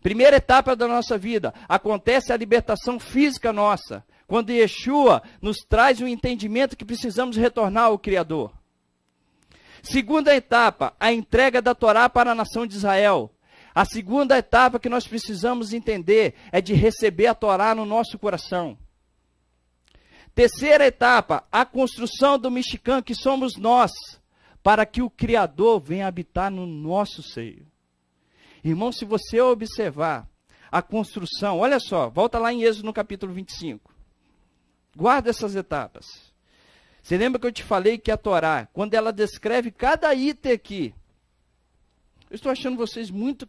Primeira etapa da nossa vida, acontece a libertação física nossa, quando Yeshua nos traz o entendimento que precisamos retornar ao Criador. Segunda etapa, a entrega da Torá para a nação de Israel. A segunda etapa que nós precisamos entender é de receber a Torá no nosso coração. Terceira etapa, a construção do Mishkan, que somos nós, para que o Criador venha habitar no nosso seio. Irmão, se você observar a construção, olha só, volta lá em Êxodo no capítulo 25. Guarda essas etapas. Você lembra que eu te falei que a Torá, quando ela descreve cada item aqui, eu estou achando vocês muito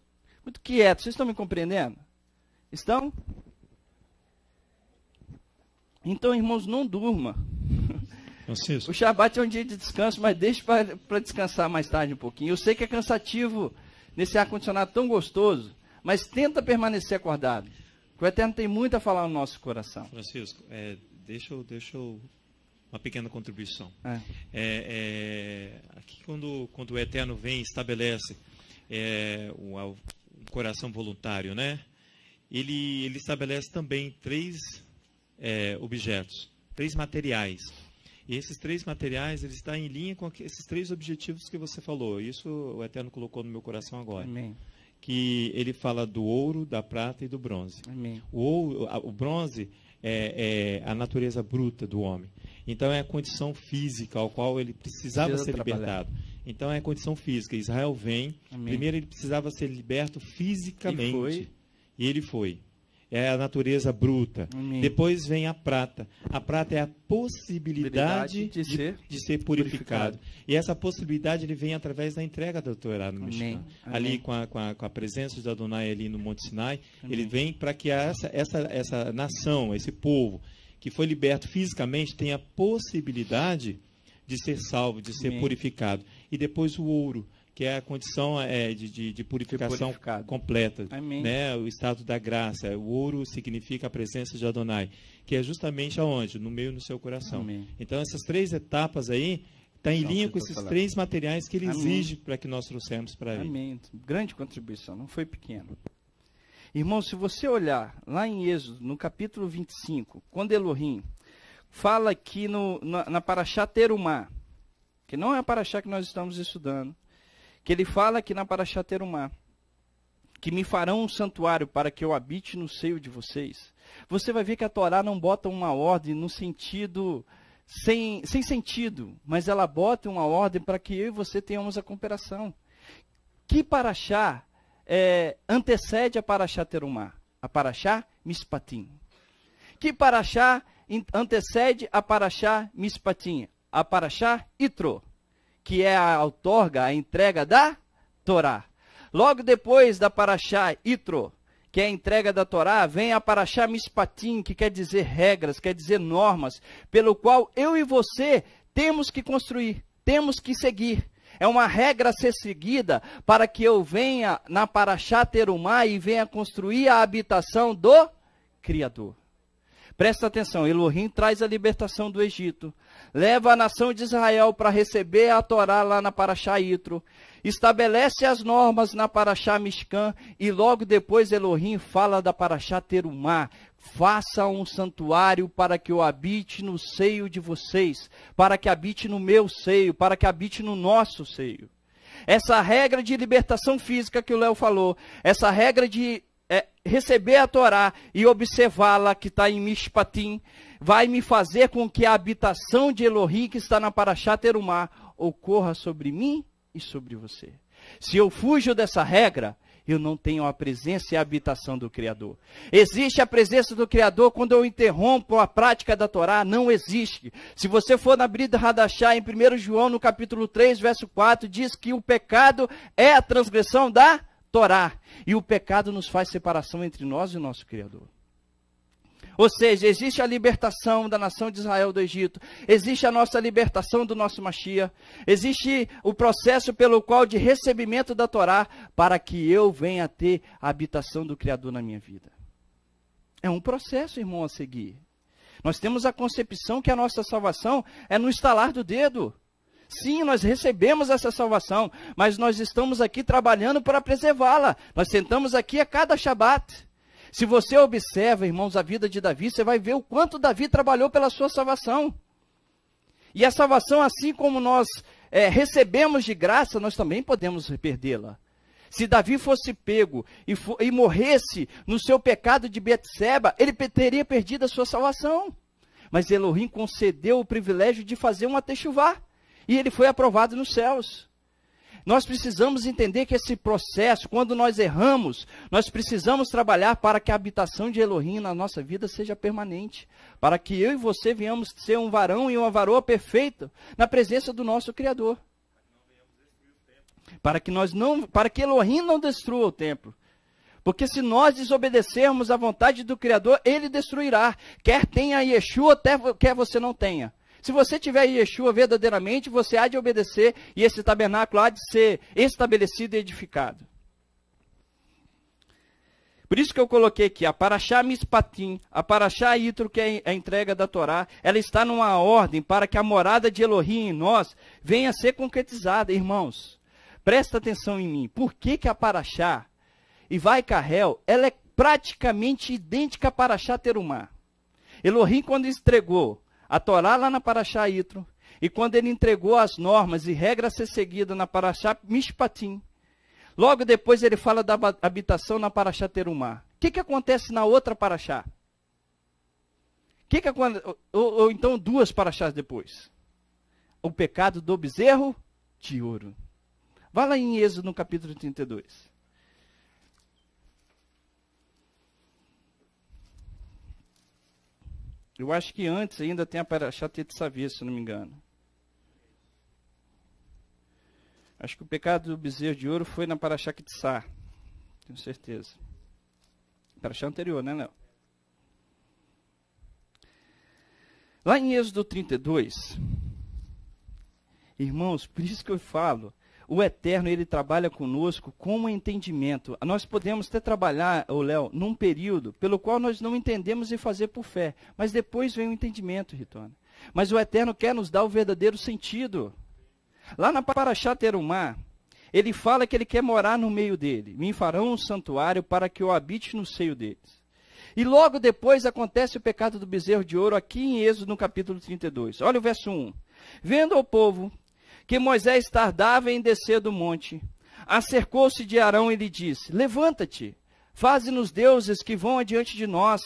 quietos, vocês estão me compreendendo? Estão? Então, irmãos, não durma. Francisco. O Shabat é um dia de descanso, mas deixe para descansar mais tarde um pouquinho. Eu sei que é cansativo nesse ar-condicionado tão gostoso, mas tenta permanecer acordado. O Eterno tem muito a falar no nosso coração. Francisco, deixa eu uma pequena contribuição. Aqui quando o Eterno vem e estabelece o coração voluntário, né? Ele estabelece também três objetos, três materiais. E esses três materiais, eles estão em linha com esses três objetivos que você falou. Isso o Eterno colocou no meu coração agora. Amém. Que ele fala do ouro, da prata e do bronze. Amém. O bronze é a natureza bruta do homem. Então é a condição física ao qual ele precisava ser libertado. Então é a condição física. Israel vem, primeiro ele precisava ser liberto fisicamente. E ele foi. É a natureza bruta. Amém. Depois vem a prata. A prata é a possibilidade de ser purificado. E essa possibilidade ele vem através da entrega da Torá no Mishkan. Ali com a presença de Adonai ali no Monte Sinai, ele vem para que essa nação, esse povo que foi liberto fisicamente tenha a possibilidade de ser salvo, de ser purificado. E depois o ouro, que é a condição de purificação completa, né? O estado da graça. O ouro significa a presença de Adonai, que é justamente aonde? No meio do seu coração. Amém. Então, essas três etapas aí Está em linha com esses 3 materiais que ele exige para que nós trouxemos para ele. Amém. Grande contribuição, não foi pequeno. Irmão, se você olhar lá em Êxodo, no capítulo 25, quando Elohim fala aqui na Parashá Terumá, que não é a Parashá que nós estamos estudando, que ele fala aqui na Parashá Terumá, que me farão um santuário para que eu habite no seio de vocês. Você vai ver que a Torá não bota uma ordem no sentido, sem sentido, mas ela bota uma ordem para que eu e você tenhamos a cooperação. Que Parashá antecede a Parashá Terumá? A Parashá Mishpatim. Que Parashá antecede a Parashá Mishpatim? A Parashá Itro, que é a outorga, a entrega da Torá. Logo depois da Parashá Itro, que é a entrega da Torá, vem a Parashá Mishpatim, que quer dizer regras, quer dizer normas, pelo qual eu e você temos que construir, temos que seguir. É uma regra a ser seguida para que eu venha na Parashá Terumá e venha construir a habitação do Criador. Presta atenção, Elohim traz a libertação do Egito, leva a nação de Israel para receber a Torá lá na Parashá Itro, estabelece as normas na Parashá Mishkan e logo depois Elohim fala da Parashá Terumá. Faça um santuário para que eu habite no seio de vocês, para que habite no meu seio, para que habite no nosso seio. Essa regra de libertação física que o Léo falou, essa regra de receber a Torá e observá-la, que está em Mishpatim, vai me fazer com que a habitação de Elohim, que está na Parashá Terumá, ocorra sobre mim e sobre você. Se eu fujo dessa regra, eu não tenho a presença e a habitação do Criador. Existe a presença do Criador quando eu interrompo a prática da Torá? Não existe. Se você for na Brida Hadashá, em 1 João, no capítulo 3, verso 4, diz que o pecado é a transgressão da Torá. E o pecado nos faz separação entre nós e o nosso Criador. Ou seja, existe a libertação da nação de Israel do Egito, existe a nossa libertação do nosso Mashiach, existe o processo pelo qual de recebimento da Torá, para que eu venha a ter a habitação do Criador na minha vida. É um processo, irmão, a seguir. Nós temos a concepção que a nossa salvação é no estalar do dedo. Sim, nós recebemos essa salvação, mas nós estamos aqui trabalhando para preservá-la. Nós sentamos aqui a cada Shabat. Se você observa, irmãos, a vida de Davi, você vai ver o quanto Davi trabalhou pela sua salvação. E a salvação, assim como nós recebemos de graça, nós também podemos perdê-la. Se Davi fosse pego e morresse no seu pecado de Betseba, ele teria perdido a sua salvação. Mas Elohim concedeu o privilégio de fazer uma techuvá. E ele foi aprovado nos céus. Nós precisamos entender que esse processo, quando nós erramos, nós precisamos trabalhar para que a habitação de Elohim na nossa vida seja permanente. Para que eu e você venhamos ser um varão e uma varoa perfeita na presença do nosso Criador. Para que Elohim não destrua o templo. Porque se nós desobedecermos à vontade do Criador, ele destruirá. Quer tenha Yeshua, quer você não tenha. Se você tiver Yeshua verdadeiramente, você há de obedecer e esse tabernáculo há de ser estabelecido e edificado. Por isso que eu coloquei aqui a Parashá Mishpatim, a Parashá Itro, que é a entrega da Torá, ela está numa ordem para que a morada de Elohim em nós venha a ser concretizada. Irmãos, presta atenção em mim. Por que a Parashá e vai Carrel, ela é praticamente idêntica à Parashá Terumá? Elohim, quando entregou a Torá lá na Parashá Itro, e quando ele entregou as normas e regras a ser seguidas na Parashá Mishpatim, logo depois ele fala da habitação na Parashá Terumá. O que acontece na outra Parashá? Ou então 2 Parashás depois? O pecado do bezerro de ouro. Vá lá em Êxodo no capítulo 32. Eu acho que antes ainda tem a Parashá Tetzaveh, se não me engano. Acho que o pecado do bezerro de ouro foi na Parashá Kitzá. Tenho certeza. Parashá anterior, né, Léo? Lá em Êxodo 32, irmãos, por isso que eu falo, o Eterno, ele trabalha conosco com um entendimento. Nós podemos até trabalhar, Léo, num período pelo qual nós não entendemos e fazer por fé. Mas depois vem o entendimento, Ritona. Mas o Eterno quer nos dar o verdadeiro sentido. Lá na Parashá Terumá, ele fala que ele quer morar no meio dele. Me farão um santuário para que eu habite no seio deles. E logo depois acontece o pecado do bezerro de ouro aqui em Êxodo, no capítulo 32. Olha o verso 1. Vendo ao povo que Moisés tardava em descer do monte, acercou-se de Arão e lhe disse: levanta-te, faze-nos deuses que vão adiante de nós.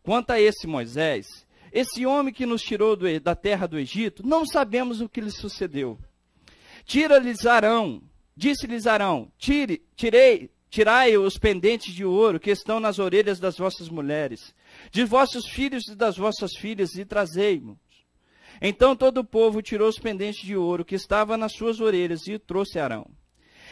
Quanto a esse Moisés, esse homem que nos tirou da terra do Egito, não sabemos o que lhe sucedeu. Tira-lhes Arão, disse-lhes Arão, tirai os pendentes de ouro que estão nas orelhas das vossas mulheres, de vossos filhos e das vossas filhas, e trazei-mos. Então todo o povo tirou os pendentes de ouro que estavam nas suas orelhas e trouxe a Arão.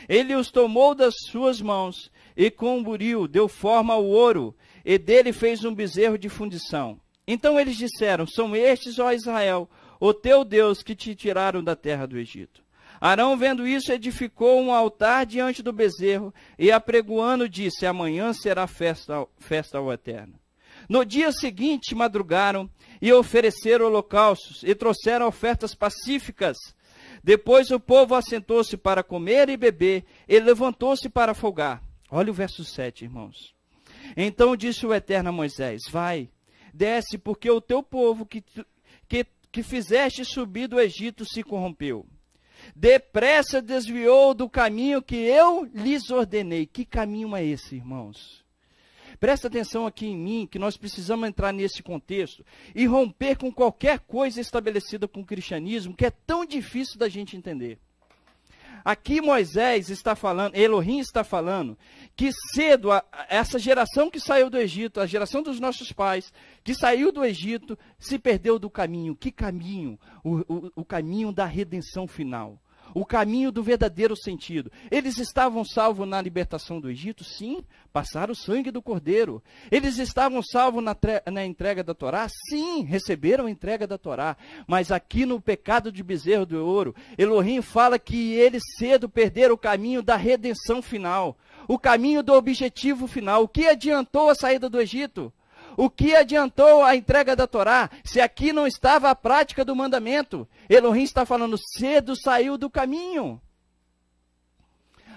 Ele os tomou das suas mãos e com um buril deu forma ao ouro, e dele fez um bezerro de fundição. Então eles disseram: são estes, ó Israel, o teu Deus, que te tiraram da terra do Egito. Arão, vendo isso, edificou um altar diante do bezerro e, apregoando, disse: amanhã será festa ao Eterno. No dia seguinte madrugaram e ofereceram holocaustos e trouxeram ofertas pacíficas. Depois o povo assentou-se para comer e beber e levantou-se para folgar. Olha o verso 7, irmãos. Então disse o Eterno a Moisés: vai, desce, porque o teu povo que fizeste subir do Egito se corrompeu. Depressa desviou do caminho que eu lhes ordenei. Que caminho é esse, irmãos? Presta atenção aqui em mim, que nós precisamos entrar nesse contexto e romper com qualquer coisa estabelecida com o cristianismo, que é tão difícil da gente entender. Aqui Moisés está falando, Elohim está falando, que cedo, essa geração que saiu do Egito, a geração dos nossos pais, que saiu do Egito, se perdeu do caminho. Que caminho? O caminho da redenção final. O caminho do verdadeiro sentido. Eles estavam salvos na libertação do Egito? Sim, passaram o sangue do Cordeiro. Eles estavam salvos na entrega da Torá? Sim, receberam a entrega da Torá. Mas aqui no pecado de bezerro de ouro, Elohim fala que eles cedo perderam o caminho da redenção final. O caminho do objetivo final. O que adiantou a saída do Egito? O que adiantou a entrega da Torá, se aqui não estava a prática do mandamento? Elohim está falando, cedo saiu do caminho.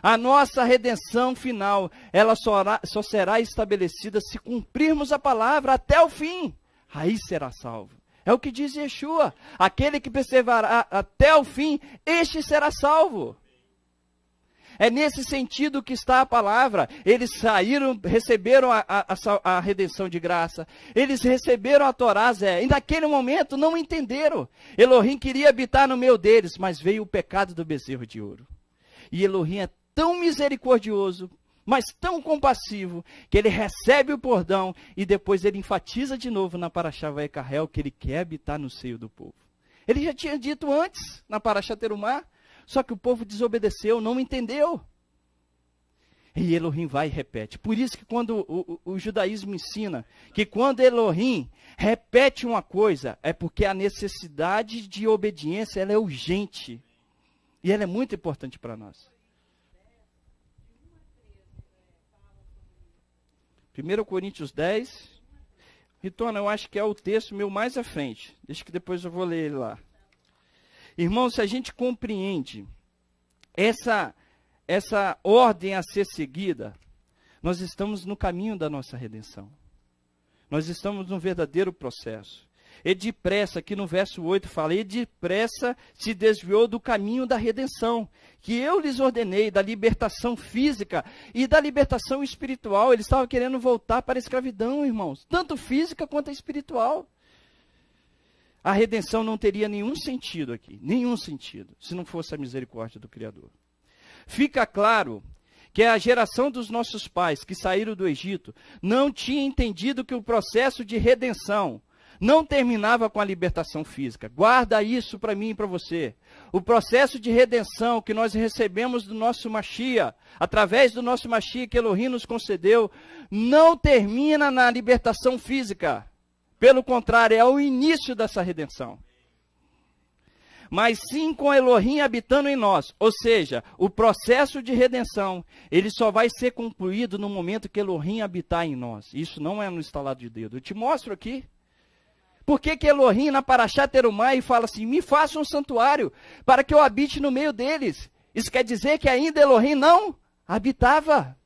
A nossa redenção final, ela só será estabelecida se cumprirmos a palavra até o fim. Aí será salvo. É o que diz Yeshua. Aquele que perseverar até o fim, este será salvo. É nesse sentido que está a palavra. Eles saíram, receberam a redenção de graça. Eles receberam a Torá, e naquele momento não entenderam. Elohim queria habitar no meio deles, mas veio o pecado do bezerro de ouro. E Elohim é tão misericordioso, mas tão compassivo, que ele recebe o perdão e depois ele enfatiza de novo na Parashá Vaekarel que ele quer habitar no seio do povo. Ele já tinha dito antes, na Parashá Terumá, só que o povo desobedeceu, não entendeu. E Elohim vai e repete. Por isso que quando o judaísmo ensina que quando Elohim repete uma coisa, é porque a necessidade de obediência ela é urgente. E ela é muito importante para nós. 1 Coríntios 10. Ritona, eu acho que é o texto meu mais à frente. Deixa que depois eu vou ler ele lá. Irmãos, se a gente compreende essa ordem a ser seguida, nós estamos no caminho da nossa redenção. Nós estamos num verdadeiro processo. E depressa, aqui no verso 8 fala, e depressa se desviou do caminho da redenção, que eu lhes ordenei, da libertação física e da libertação espiritual. Eles estavam querendo voltar para a escravidão, irmãos, tanto física quanto espiritual. A redenção não teria nenhum sentido aqui, nenhum sentido, se não fosse a misericórdia do Criador. Fica claro que a geração dos nossos pais que saíram do Egito não tinha entendido que o processo de redenção não terminava com a libertação física. Guarda isso para mim e para você. O processo de redenção que nós recebemos do nosso Mashiach, através do nosso Mashiach que Elohim nos concedeu, não termina na libertação física. Pelo contrário, é o início dessa redenção. Mas sim com Elohim habitando em nós. Ou seja, o processo de redenção, ele só vai ser concluído no momento que Elohim habitar em nós. Isso não é no estalar de dedo. Eu te mostro aqui. Por que que Elohim, na Parashá Terumai, fala assim, me faça um santuário para que eu habite no meio deles? Isso quer dizer que ainda Elohim não habitava.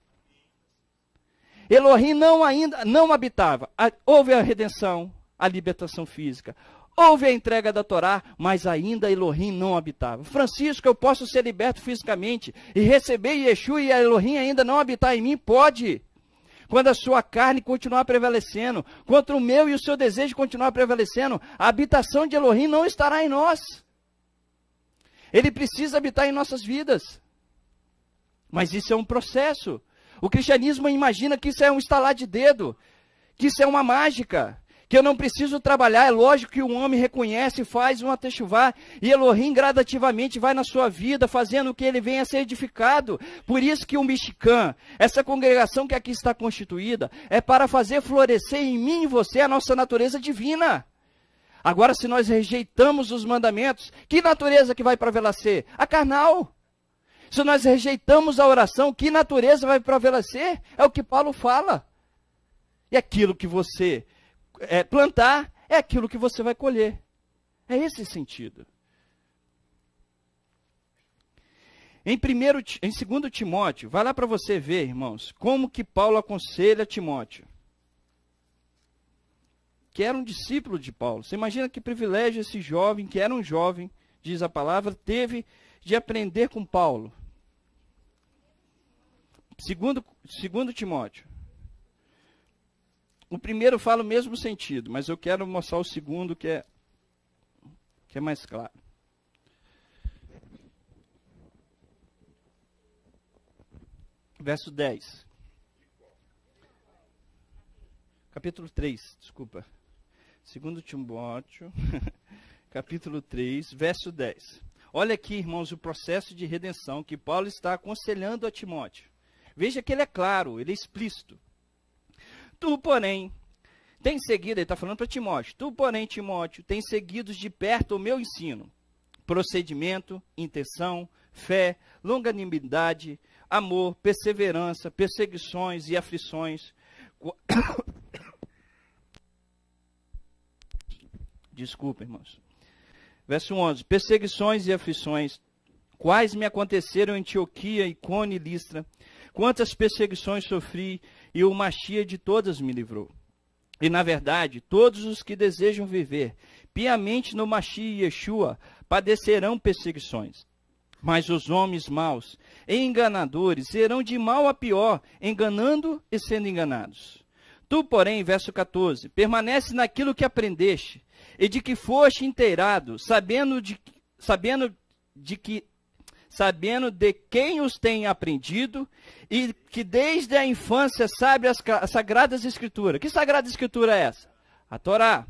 Elohim ainda não habitava. Houve a redenção, a libertação física. Houve a entrega da Torá, mas ainda Elohim não habitava. Francisco, eu posso ser liberto fisicamente e receber Yeshua e a Elohim ainda não habitar em mim? Pode. Quando a sua carne continuar prevalecendo, quando o meu e o seu desejo continuar prevalecendo, a habitação de Elohim não estará em nós. Ele precisa habitar em nossas vidas. Mas isso é um processo. O cristianismo imagina que isso é um estalar de dedo, que isso é uma mágica, que eu não preciso trabalhar. É lógico que o homem reconhece, faz uma techuvá, e Elohim gradativamente vai na sua vida, fazendo que ele venha a ser edificado. Por isso que o Mishkan, essa congregação que aqui está constituída, é para fazer florescer em mim e você a nossa natureza divina. Agora, se nós rejeitamos os mandamentos, que natureza que vai prevalecer? A carnal. Se nós rejeitamos a oração, que natureza vai prevalecer? É o que Paulo fala. E aquilo que você plantar, é aquilo que você vai colher. É esse sentido. Em 2 Timóteo, vai lá para você ver, irmãos, como que Paulo aconselha Timóteo. Que era um discípulo de Paulo. Você imagina que privilégio esse jovem, que era um jovem, diz a palavra, teve de aprender com Paulo. Segundo Timóteo. O primeiro fala o mesmo sentido, mas eu quero mostrar o segundo que é mais claro. Verso 10. Capítulo 3, desculpa. 2 Timóteo, capítulo 3, verso 10. Olha aqui, irmãos, o processo de redenção que Paulo está aconselhando a Timóteo. Veja que ele é claro, ele é explícito. Tu, porém, tens seguido, ele está falando para Timóteo, tu, porém, Timóteo, tens seguido de perto o meu ensino, procedimento, intenção, fé, longanimidade, amor, perseverança, perseguições e aflições. Desculpa, irmãos. Verso 11, perseguições e aflições, quais me aconteceram em Antioquia, Icônio e Listra, quantas perseguições sofri, e o Machia de todas me livrou. E, na verdade, todos os que desejam viver piamente no Machia e Yeshua padecerão perseguições. Mas os homens maus e enganadores irão de mal a pior, enganando e sendo enganados. Tu, porém, verso 14, permanece naquilo que aprendeste, e de que foste inteirado, sabendo de quem os tem aprendido, e que desde a infância sabe as Sagradas Escrituras. Que Sagrada Escritura é essa? A Torá.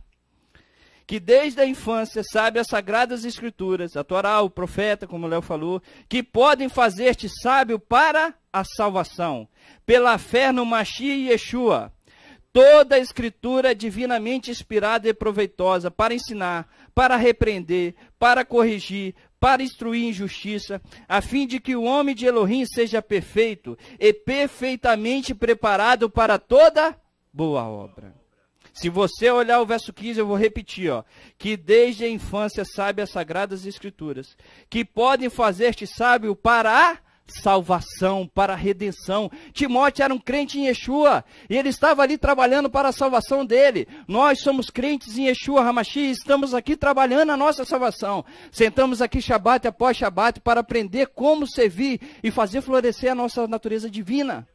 Que desde a infância sabe as Sagradas Escrituras, a Torá, o profeta, como o Léo falou, que podem fazer-te sábio para a salvação, pela fé no Machia e Yeshua. Toda a Escritura é divinamente inspirada e proveitosa para ensinar, para repreender, para corrigir, para instruir em justiça, a fim de que o homem de Elohim seja perfeito e perfeitamente preparado para toda boa obra. Se você olhar o verso 15, eu vou repetir, que desde a infância sabe as Sagradas Escrituras, que podem fazer-te sábio para a salvação, para a redenção. Timóteo era um crente em Yeshua, e ele estava ali trabalhando para a salvação dele. Nós somos crentes em Yeshua Hamashi, e estamos aqui trabalhando a nossa salvação. Sentamos aqui Shabat após Shabat para aprender como servir e fazer florescer a nossa natureza divina.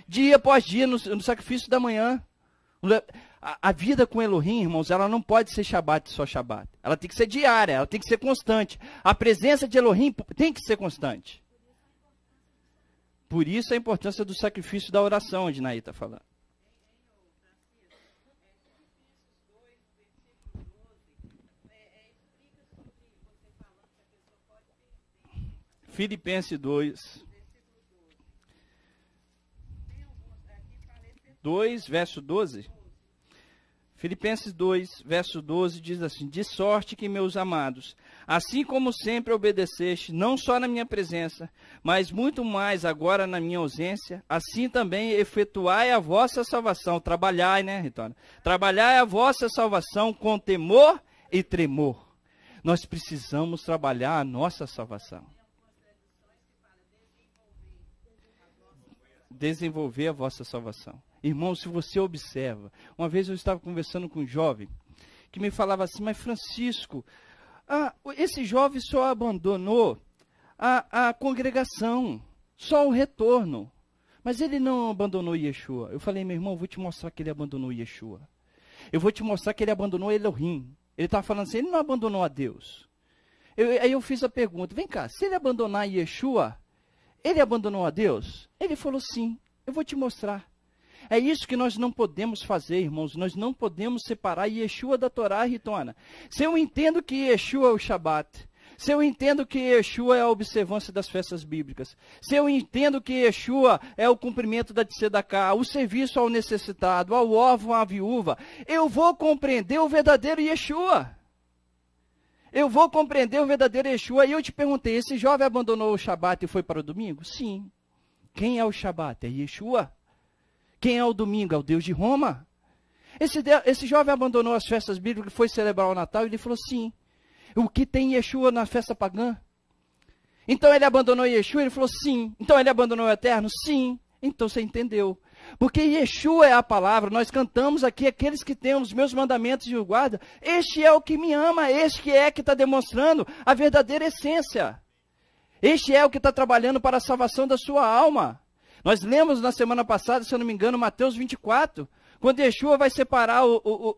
Dia após dia, no sacrifício da manhã. A vida com Elohim, irmãos, ela não pode ser Shabat só Shabat. Ela tem que ser diária, ela tem que ser constante. A presença de Elohim tem que ser constante. Por isso a importância do sacrifício da oração, onde Naí está falando. Filipenses 2, verso 12. Filipenses 2, verso 12, diz assim: de sorte que, meus amados, assim como sempre obedeceste, não só na minha presença, mas muito mais agora na minha ausência, assim também efetuai a vossa salvação. Trabalhai, né, Ritória? Trabalhai a vossa salvação com temor e tremor. Nós precisamos trabalhar a nossa salvação. Desenvolver a vossa salvação. Irmão, se você observa, uma vez eu estava conversando com um jovem que me falava assim: mas Francisco, esse jovem só abandonou a congregação, só o retorno, mas ele não abandonou Yeshua. Eu falei: meu irmão, eu vou te mostrar que ele abandonou Yeshua. Eu vou te mostrar que ele abandonou Elohim. Ele estava falando assim, ele não abandonou a Deus. Aí eu fiz a pergunta: vem cá, se ele abandonar Yeshua, ele abandonou a Deus? Ele falou: sim, eu vou te mostrar. É isso que nós não podemos fazer, irmãos. Nós não podemos separar Yeshua da Torá, Ritona. Se eu entendo que Yeshua é o Shabat, se eu entendo que Yeshua é a observância das festas bíblicas, se eu entendo que Yeshua é o cumprimento da Tzedaká, o serviço ao necessitado, ao órfão, à viúva, eu vou compreender o verdadeiro Yeshua. Eu vou compreender o verdadeiro Yeshua. E eu te perguntei: esse jovem abandonou o Shabat e foi para o domingo? Sim. Quem é o Shabat? É Yeshua. Quem é o domingo? É o Deus de Roma. Esse jovem abandonou as festas bíblicas e foi celebrar o Natal, e ele falou: sim. O que tem Yeshua na festa pagã? Então ele abandonou Yeshua? Ele falou: sim. Então ele abandonou o Eterno? Sim. Então você entendeu. Porque Yeshua é a palavra. Nós cantamos aqui: aqueles que têm os meus mandamentos e o guardam, este é o que me ama, este é que está demonstrando a verdadeira essência. Este é o que está trabalhando para a salvação da sua alma. Nós lemos na semana passada, se eu não me engano, Mateus 24, quando Yeshua vai separar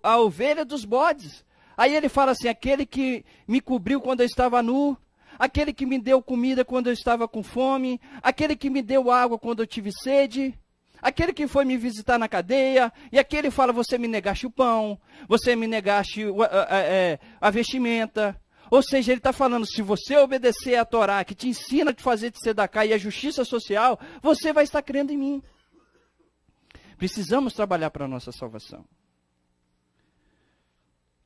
a ovelha dos bodes. Aí ele fala assim: aquele que me cobriu quando eu estava nu, aquele que me deu comida quando eu estava com fome, aquele que me deu água quando eu tive sede, aquele que foi me visitar na cadeia, e aquele fala: você me negaste o pão, você me negaste a vestimenta. Ou seja, ele está falando: se você obedecer a Torá, que te ensina a fazer tzedakah e a justiça social, você vai estar crendo em mim. Precisamos trabalhar para a nossa salvação.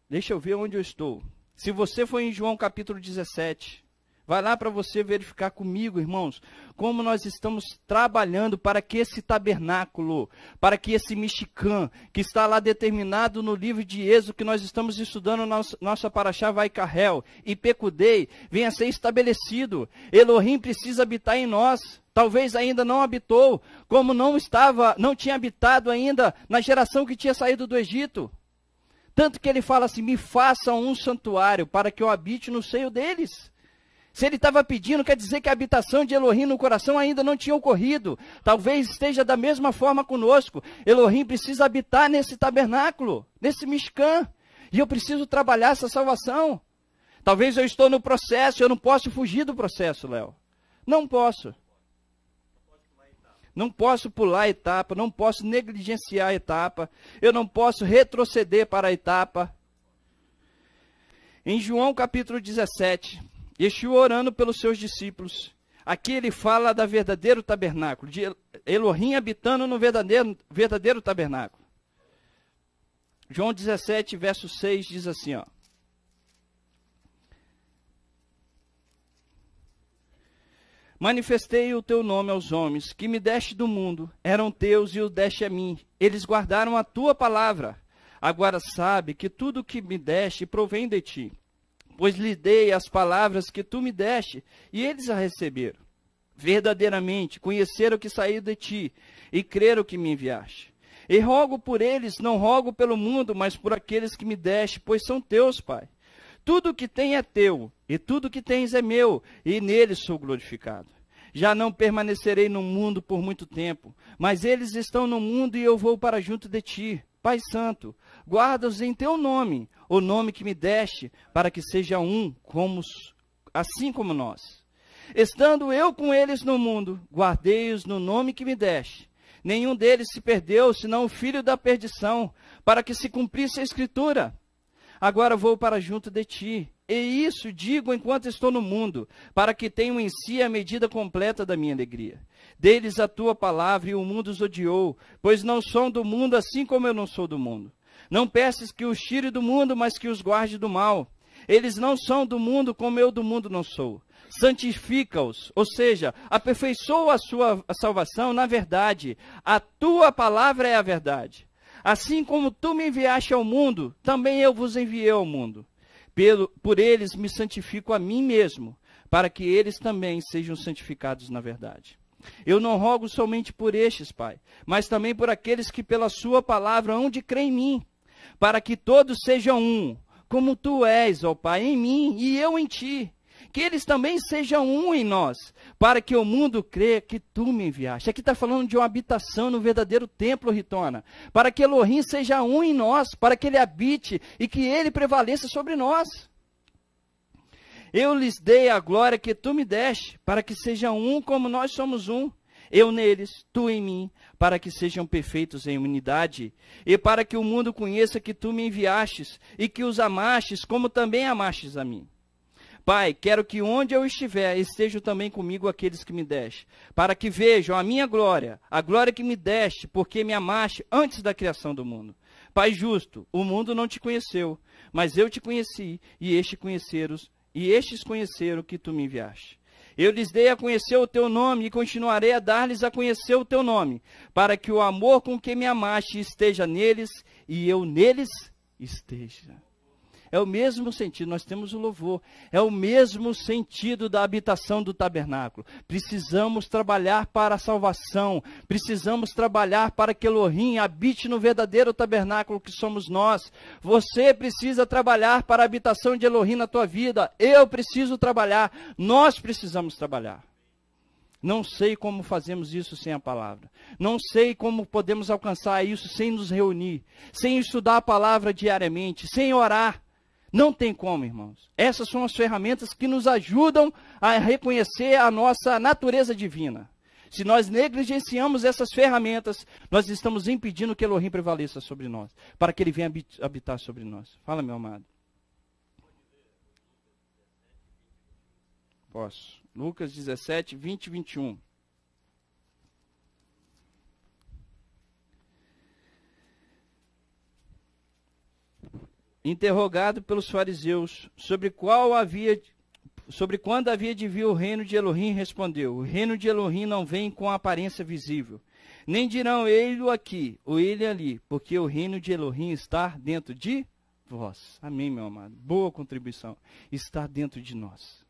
Deixa eu ver onde eu estou. Se você for em João capítulo 17, vai lá para você verificar comigo, irmãos, como nós estamos trabalhando para que esse tabernáculo, para que esse Mishkan, que está lá determinado no livro de Êxodo, que nós estamos estudando nossa Parashá Vaikarel, e Pekudei, venha a ser estabelecido. Elohim precisa habitar em nós. Talvez ainda não habitou, como não tinha habitado ainda na geração que tinha saído do Egito. Tanto que ele fala assim: me façam um santuário para que eu habite no seio deles. Se ele estava pedindo, quer dizer que a habitação de Elohim no coração ainda não tinha ocorrido. Talvez esteja da mesma forma conosco. Elohim precisa habitar nesse tabernáculo, nesse Mishkan. E eu preciso trabalhar essa salvação. Talvez eu estou no processo, eu não posso fugir do processo, Léo. Não posso. Não posso pular a etapa, não posso negligenciar a etapa. Eu não posso retroceder para a etapa. Em João capítulo 17... Yeshua orando pelos seus discípulos. Aqui ele fala da verdadeiro tabernáculo, de Elohim habitando no verdadeiro tabernáculo. João 17, verso 6 diz assim, ó: manifestei o teu nome aos homens, que me deste do mundo, eram teus e o deste a mim. Eles guardaram a tua palavra. Agora sabe que tudo o que me deste provém de ti. Pois lhe dei as palavras que tu me deste, e eles a receberam. Verdadeiramente conheceram que saiu de ti, e creram que me enviaste. E rogo por eles, não rogo pelo mundo, mas por aqueles que me deste, pois são teus, Pai. Tudo o que tem é teu, e tudo o que tens é meu, e neles sou glorificado. Já não permanecerei no mundo por muito tempo, mas eles estão no mundo e eu vou para junto de ti. Pai Santo, guarda-os em teu nome, o nome que me deste, para que seja um, assim como nós. Estando eu com eles no mundo, guardei-os no nome que me deste. Nenhum deles se perdeu, senão o filho da perdição, para que se cumprisse a Escritura. Agora vou para junto de ti, e isso digo enquanto estou no mundo, para que tenham em si a medida completa da minha alegria. Deles a tua palavra, e o mundo os odiou, pois não são do mundo, assim como eu não sou do mundo. Não peças que os tire do mundo, mas que os guarde do mal. Eles não são do mundo, como eu do mundo não sou. Santifica-os, ou seja, aperfeiçoa a sua salvação na verdade. A tua palavra é a verdade. Assim como tu me enviaste ao mundo, também eu vos enviei ao mundo. Por eles me santifico a mim mesmo, para que eles também sejam santificados na verdade. Eu não rogo somente por estes, Pai, mas também por aqueles que pela sua palavra hão de crer em mim, para que todos sejam um, como tu és, ó Pai, em mim e eu em ti. Que eles também sejam um em nós, para que o mundo creia que tu me enviaste. Aqui está falando de uma habitação no verdadeiro templo, Ritona. Para que Elohim seja um em nós, para que ele habite e que ele prevaleça sobre nós. Eu lhes dei a glória que tu me deste, para que sejam um como nós somos um. Eu neles, tu em mim, para que sejam perfeitos em unidade, e para que o mundo conheça que tu me enviastes, e que os amastes como também amastes a mim. Pai, quero que onde eu estiver, estejam também comigo aqueles que me deste, para que vejam a minha glória, a glória que me deste, porque me amaste antes da criação do mundo. Pai justo, o mundo não te conheceu, mas eu te conheci, e estes conheceram que tu me enviaste. Eu lhes dei a conhecer o teu nome, e continuarei a dar-lhes a conhecer o teu nome, para que o amor com que me amaste esteja neles, e eu neles esteja. É o mesmo sentido, nós temos o louvor, é o mesmo sentido da habitação do tabernáculo. Precisamos trabalhar para a salvação, precisamos trabalhar para que Elohim habite no verdadeiro tabernáculo que somos nós. Você precisa trabalhar para a habitação de Elohim na tua vida, eu preciso trabalhar, nós precisamos trabalhar. Não sei como fazemos isso sem a palavra. Não sei como podemos alcançar isso sem nos reunir, sem estudar a palavra diariamente, sem orar. Não tem como, irmãos. Essas são as ferramentas que nos ajudam a reconhecer a nossa natureza divina. Se nós negligenciamos essas ferramentas, nós estamos impedindo que Elohim prevaleça sobre nós, para que ele venha habitar sobre nós. Fala, meu amado. Posso. Lucas 17, 20 e 21. Interrogado pelos fariseus sobre quando havia de vir o reino de Elohim, respondeu: o reino de Elohim não vem com aparência visível, nem dirão ele aqui ou ele ali, porque o reino de Elohim está dentro de vós. Amém, meu amado. Boa contribuição. Está dentro de nós.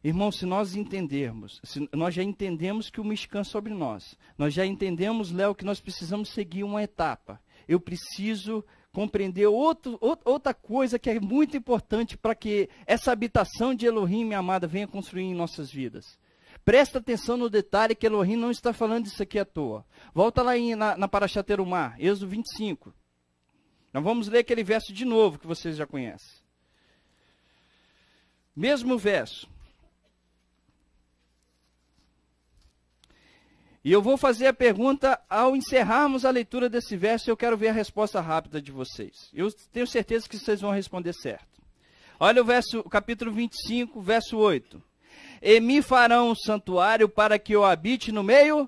Irmãos, se nós entendermos, nós já entendemos que o Mishkan é sobre nós. Nós já entendemos, Léo, que nós precisamos seguir uma etapa. Eu preciso compreender outra coisa que é muito importante para que essa habitação de Elohim, minha amada, venha construir em nossas vidas. Presta atenção no detalhe que Elohim não está falando isso aqui à toa. Volta lá na Parashat Terumah, Êxodo 25. Nós vamos ler aquele verso de novo que vocês já conhecem. Mesmo verso. E eu vou fazer a pergunta ao encerrarmos a leitura desse verso, eu quero ver a resposta rápida de vocês. Eu tenho certeza que vocês vão responder certo. Olha o capítulo 25, verso 8. E me farão um santuário para que eu habite no meio.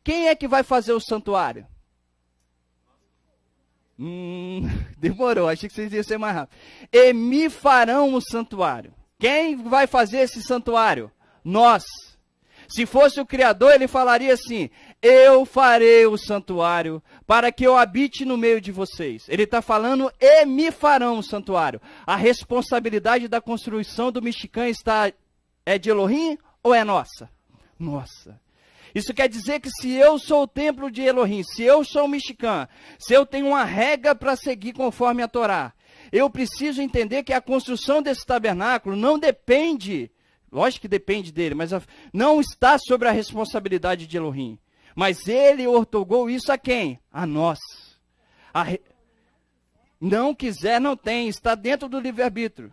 Quem é que vai fazer o santuário? Demorou, achei que vocês iam ser mais rápido. E me farão um santuário. Quem vai fazer esse santuário? Nós. Se fosse o Criador, ele falaria assim: eu farei o santuário para que eu habite no meio de vocês. Ele está falando: e me farão o santuário. A responsabilidade da construção do Mishkan é de Elohim ou é nossa? Nossa. Isso quer dizer que se eu sou o templo de Elohim, se eu sou o Mishkan, se eu tenho uma regra para seguir conforme a Torá, eu preciso entender que a construção desse tabernáculo não depende... Lógico que depende dele, mas não está sobre a responsabilidade de Elohim. Mas ele ortogou isso a quem? A nós. Não quiser, não tem. Está dentro do livre-arbítrio.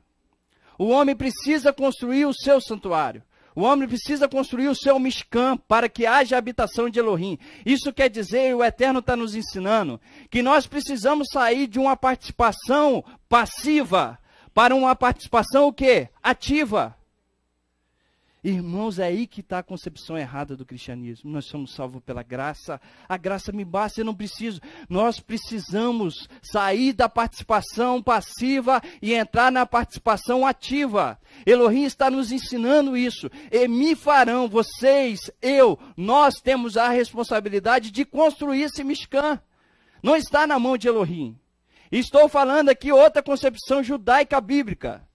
O homem precisa construir o seu santuário. O homem precisa construir o seu Mishkan para que haja habitação de Elohim. Isso quer dizer, e o Eterno está nos ensinando, que nós precisamos sair de uma participação passiva para uma participação o quê? Ativa. Irmãos, é aí que está a concepção errada do cristianismo. Nós somos salvos pela graça. A graça me basta, eu não preciso. Nós precisamos sair da participação passiva e entrar na participação ativa. Elohim está nos ensinando isso. E me farão, vocês, nós temos a responsabilidade de construir esse Mishkan. Não está na mão de Elohim. Estou falando aqui outra concepção judaica bíblica.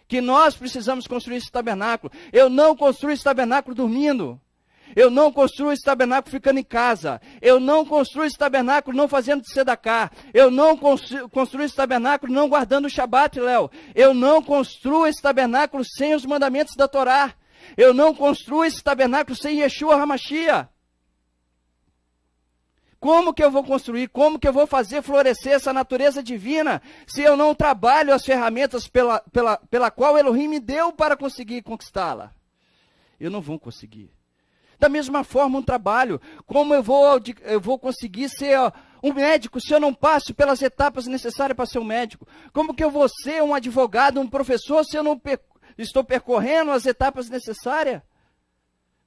Que nós precisamos construir esse tabernáculo. Eu não construo esse tabernáculo dormindo. Eu não construo esse tabernáculo ficando em casa. Eu não construo esse tabernáculo não fazendo tzedakah. Eu não construo esse tabernáculo não guardando o Shabat, Léo. Eu não construo esse tabernáculo sem os mandamentos da Torá. Eu não construo esse tabernáculo sem Yeshua HaMashiach. Como que eu vou construir? Como que eu vou fazer florescer essa natureza divina se eu não trabalho as ferramentas pela qual Elohim me deu para conseguir conquistá-la? Eu não vou conseguir. Da mesma forma, um trabalho. Como eu vou conseguir ser um médico se eu não passo pelas etapas necessárias para ser um médico? Como que eu vou ser um advogado, um professor, se eu não estou percorrendo as etapas necessárias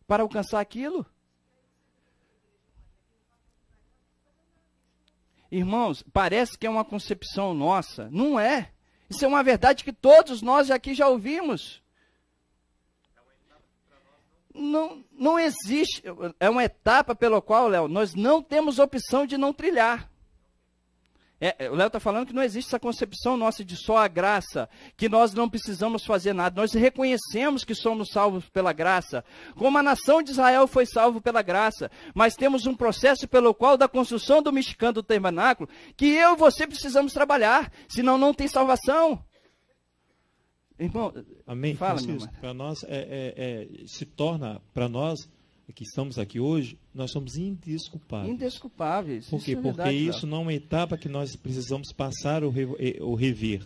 para alcançar aquilo? Irmãos, parece que é uma concepção nossa. Não é. Isso é uma verdade que todos nós aqui já ouvimos. Não existe. É uma etapa pela qual, Léo, nós não temos opção de não trilhar. O Léo está falando que não existe essa concepção nossa de só a graça, que nós não precisamos fazer nada. Nós reconhecemos que somos salvos pela graça, como a nação de Israel foi salvo pela graça, mas temos um processo pelo qual, da construção do Mishkan, do tabernáculo, que eu e você precisamos trabalhar, senão não tem salvação. Irmão, amém. Fala, meu irmão. Para nós, se torna, para nós que estamos aqui hoje, nós somos indesculpáveis. Indesculpáveis. Por quê? Porque isso não é uma etapa que nós precisamos passar ou rever.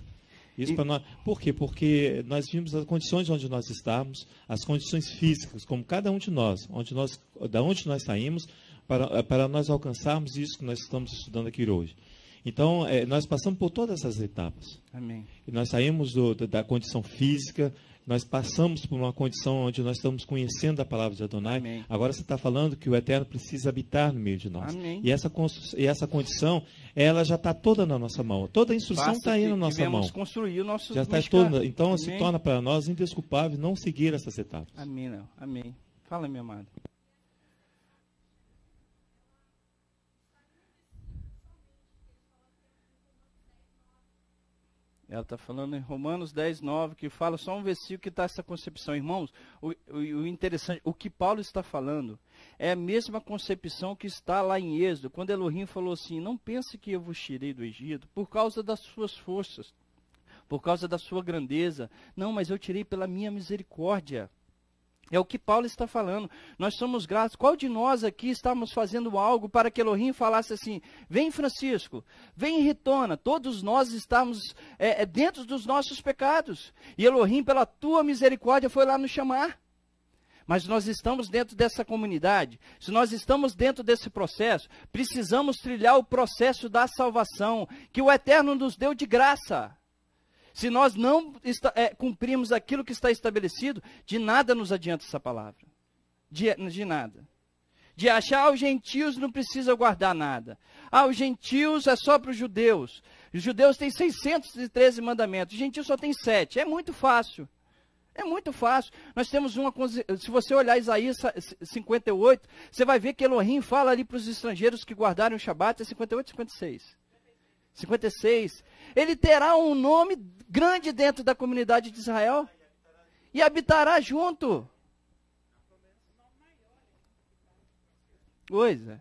Isso para nós. Por quê? Porque nós vimos as condições onde nós estamos, as condições físicas, como cada um de nós, da onde nós saímos, para nós alcançarmos isso que nós estamos estudando aqui hoje. Então, nós passamos por todas essas etapas. Amém. E nós saímos da condição física, nós passamos por uma condição onde nós estamos conhecendo a palavra de Adonai. Amém. Agora você está falando que o Eterno precisa habitar no meio de nós. Amém. E essa condição, ela já está toda na nossa mão. Toda a instrução está aí na nossa mão. Construir o nosso já está toda. Então, amém, se torna para nós indesculpável não seguir essas etapas. Amém, não. Amém. Fala, meu amado. Ela está falando em Romanos 10, 9, que fala só um versículo que está essa concepção. Irmãos, o interessante, o que Paulo está falando é a mesma concepção que está lá em Êxodo, quando Elohim falou assim, não pense que eu vos tirei do Egito por causa das suas forças, por causa da sua grandeza. Não, mas eu tirei pela minha misericórdia. É o que Paulo está falando. Nós somos gratos. Qual de nós aqui estamos fazendo algo para que Elohim falasse assim, vem Francisco, vem Ritona, todos nós estamos dentro dos nossos pecados. E Elohim, pela tua misericórdia, foi lá nos chamar. Mas nós estamos dentro dessa comunidade. Se nós estamos dentro desse processo, precisamos trilhar o processo da salvação, que o Eterno nos deu de graça. Se nós não cumprimos aquilo que está estabelecido, de nada nos adianta essa palavra. De nada. De achar, os gentios não precisam guardar nada. Os gentios é só para os judeus. Os judeus têm 613 mandamentos, os gentios só têm 7. É muito fácil. É muito fácil. Nós temos se você olhar Isaías 58, você vai ver que Elohim fala ali para os estrangeiros que guardarem o Shabat, é 58 ou 56? 56. Ele terá um nome grande dentro da comunidade de Israel e habitará junto. Pois é.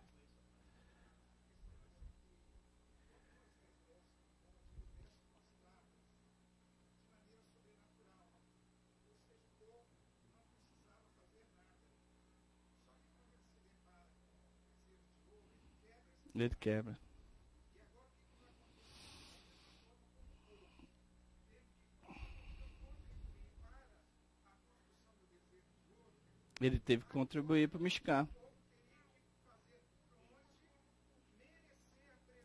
Ele quebra. Ele teve que contribuir para o Mishkan.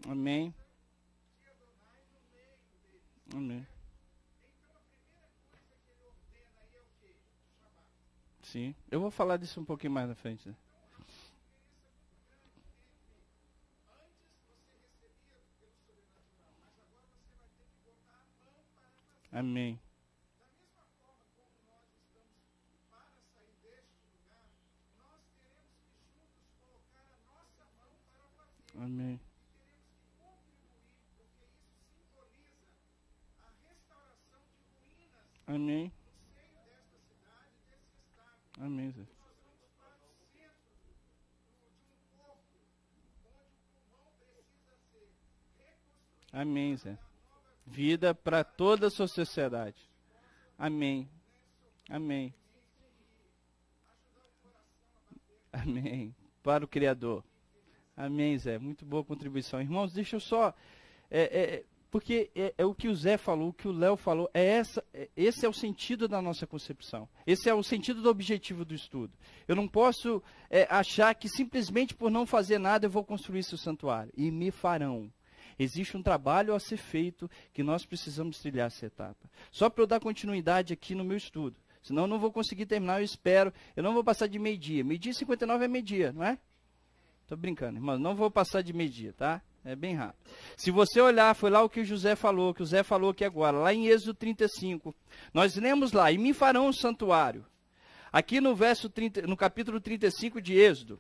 Amém. Amém. Sim. Eu vou falar disso um pouquinho mais na frente, né? Amém. Amém. Amém. Amém, Zé. Amém, Zé. Vida para toda a sua sociedade. Amém. Amém. Amém. Para o Criador. Amém, Zé. Muito boa contribuição. Irmãos, deixa eu só... porque é o que o Zé falou, o que o Léo falou. Esse é o sentido da nossa concepção. Esse é o sentido do objetivo do estudo. Eu não posso achar que simplesmente por não fazer nada eu vou construir esse santuário. E me farão. Existe um trabalho a ser feito que nós precisamos trilhar essa etapa. Só para eu dar continuidade aqui no meu estudo. Senão eu não vou conseguir terminar, eu espero. Eu não vou passar de meio-dia. Meio-dia e 59 é meio-dia, não é? Estou brincando, irmão. Não vou passar de meio-dia, tá? É bem rápido. Se você olhar, foi lá o que o José falou, que o Zé falou aqui agora, lá em Êxodo 35. Nós lemos lá, e me farão um santuário. Aqui no no capítulo 35 de Êxodo,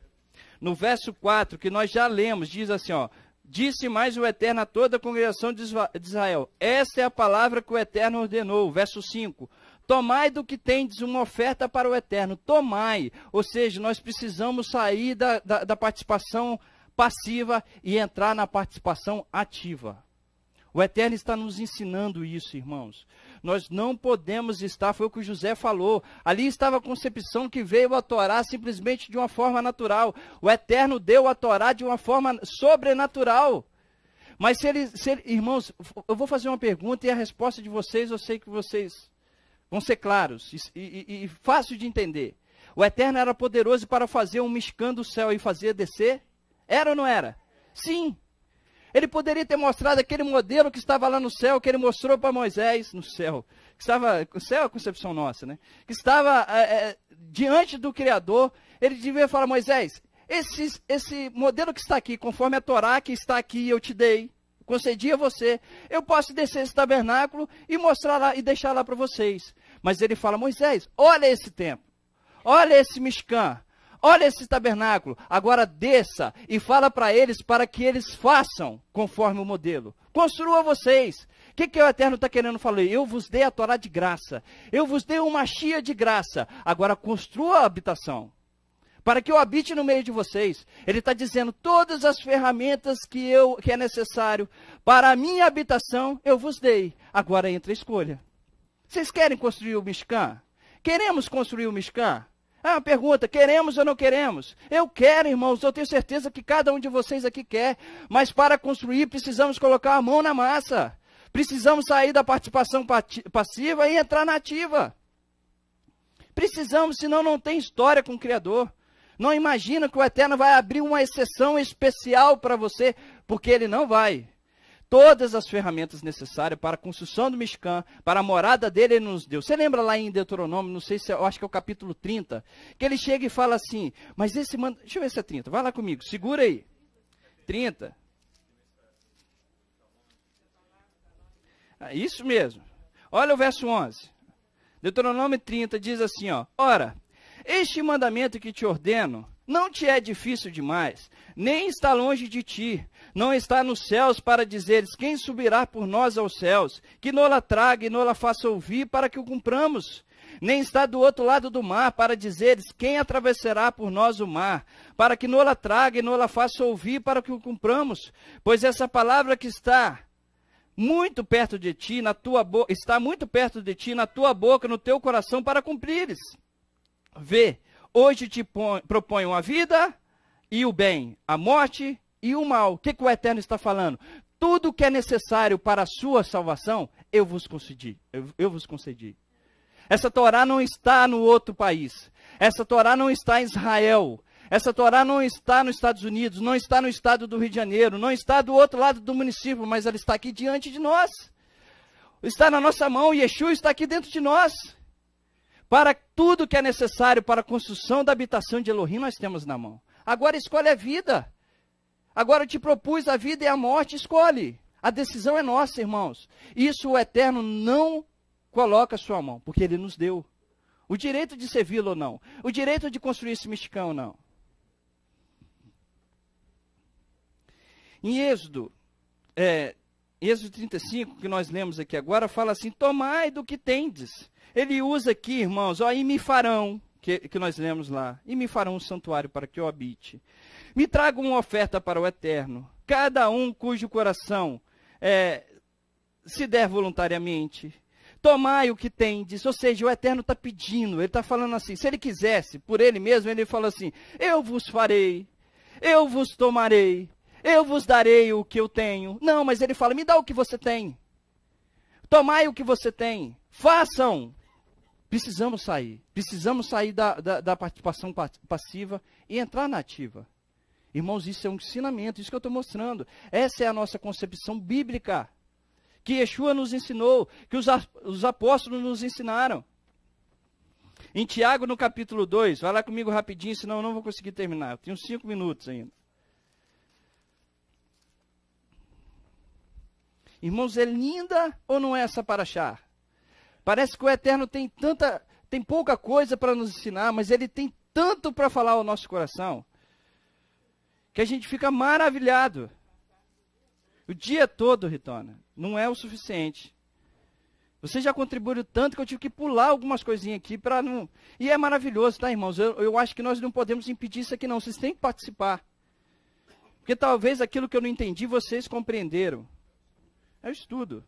no verso 4, que nós já lemos, diz assim, ó. Disse mais o Eterno a toda a congregação de Israel. Esta é a palavra que o Eterno ordenou. Verso 5. Tomai do que tendes uma oferta para o Eterno. Tomai. Ou seja, nós precisamos sair da participação passiva e entrar na participação ativa. O Eterno está nos ensinando isso, irmãos. Nós não podemos estar, foi o que o José falou, ali estava a concepção que veio a Torá simplesmente de uma forma natural. O Eterno deu a Torá de uma forma sobrenatural. Mas irmãos, eu vou fazer uma pergunta e a resposta de vocês, eu sei que vocês vão ser claros e fácil de entender. O Eterno era poderoso para fazer um Mishkan do céu e fazer descer? Era ou não era? Sim. Ele poderia ter mostrado aquele modelo que estava lá no céu, que ele mostrou para Moisés, no céu. Que estava, o céu é a concepção nossa, né? Que estava diante do Criador. Ele devia falar, Moisés, esse modelo que está aqui, conforme a Torá que está aqui, eu te dei, concedi a você, eu posso descer esse tabernáculo e mostrar lá e deixar lá para vocês. Mas ele fala, Moisés, olha esse templo, olha esse Mishkan. Olha esse tabernáculo, agora desça e fala para eles, para que eles façam conforme o modelo. Construa vocês. O que o Eterno está querendo falar? Eu vos dei a Torá de graça. Eu vos dei uma chia de graça. Agora construa a habitação. Para que eu habite no meio de vocês. Ele está dizendo, todas as ferramentas que é necessário para a minha habitação, eu vos dei. Agora entra a escolha. Vocês querem construir o Mishkan? Queremos construir o Mishkan? Ah, uma pergunta, queremos ou não queremos? Eu quero, irmãos, eu tenho certeza que cada um de vocês aqui quer, mas para construir precisamos colocar a mão na massa. Precisamos sair da participação passiva e entrar na ativa. Precisamos, senão não tem história com o Criador. Não imagina que o Eterno vai abrir uma exceção especial para você, porque Ele não vai. Todas as ferramentas necessárias para a construção do Mishkan, para a morada dele, Ele nos deu. Você lembra lá em Deuteronômio, não sei se, eu acho que é o capítulo 30, que ele chega e fala assim, mas esse mandamento, deixa eu ver se é 30, vai lá comigo, segura aí. 30. Isso mesmo. Olha o verso 11. Deuteronômio 30 diz assim, ó, ora, este mandamento que te ordeno, não te é difícil demais, nem está longe de ti, não está nos céus para dizeres, quem subirá por nós aos céus, que nola traga e nola faça ouvir para que o cumpramos. Nem está do outro lado do mar para dizeres, quem atravessará por nós o mar, para que nola traga e nola faça ouvir para que o cumpramos. Pois essa palavra que está muito perto de ti, está muito perto de ti, na tua boca, no teu coração, para cumprires. Vê, hoje te proponho a vida e o bem, a morte e o mal. O que o Eterno está falando? Tudo que é necessário para a sua salvação, eu vos concedi. Eu vos concedi. Essa Torá não está no outro país. Essa Torá não está em Israel. Essa Torá não está nos Estados Unidos, não está no estado do Rio de Janeiro, não está do outro lado do município, mas ela está aqui diante de nós. Está na nossa mão, Yeshua está aqui dentro de nós. Para tudo que é necessário para a construção da habitação de Elohim, nós temos na mão. Agora escolhe a vida. Agora eu te propus a vida e a morte, escolhe. A decisão é nossa, irmãos. Isso o Eterno não coloca a sua mão, porque Ele nos deu. O direito de servi-lo ou não. O direito de construir esse mexicão ou não. Em Êxodo 35, que nós lemos aqui agora, fala assim, tomai do que tendes. Ele usa aqui, irmãos, ó, e me farão, que nós lemos lá, e me farão um santuário para que eu habite. Me tragam uma oferta para o Eterno, cada um cujo coração se der voluntariamente. Tomai o que tendes, ou seja, o Eterno está pedindo, ele está falando assim, se ele quisesse, por ele mesmo, ele fala assim, eu vos farei, eu vos tomarei, eu vos darei o que eu tenho. Não, mas ele fala, me dá o que você tem, tomai o que você tem, façam. Precisamos sair da participação passiva e entrar na ativa. Irmãos, isso é um ensinamento, isso que eu estou mostrando. Essa é a nossa concepção bíblica, que Yeshua nos ensinou, que os apóstolos nos ensinaram. Em Tiago, no capítulo 2, vai lá comigo rapidinho, senão eu não vou conseguir terminar. Eu tenho 5 minutos ainda. Irmãos, é linda ou não é essa paraxá? Parece que o Eterno tem pouca coisa para nos ensinar, mas Ele tem tanto para falar ao nosso coração, que a gente fica maravilhado. O dia todo, Ritona, não é o suficiente. Você já contribuiu tanto que eu tive que pular algumas coisinhas aqui para não... E é maravilhoso, tá, irmãos? Eu acho que nós não podemos impedir isso aqui, não. Vocês têm que participar. Porque talvez aquilo que eu não entendi, vocês compreenderam. É o estudo.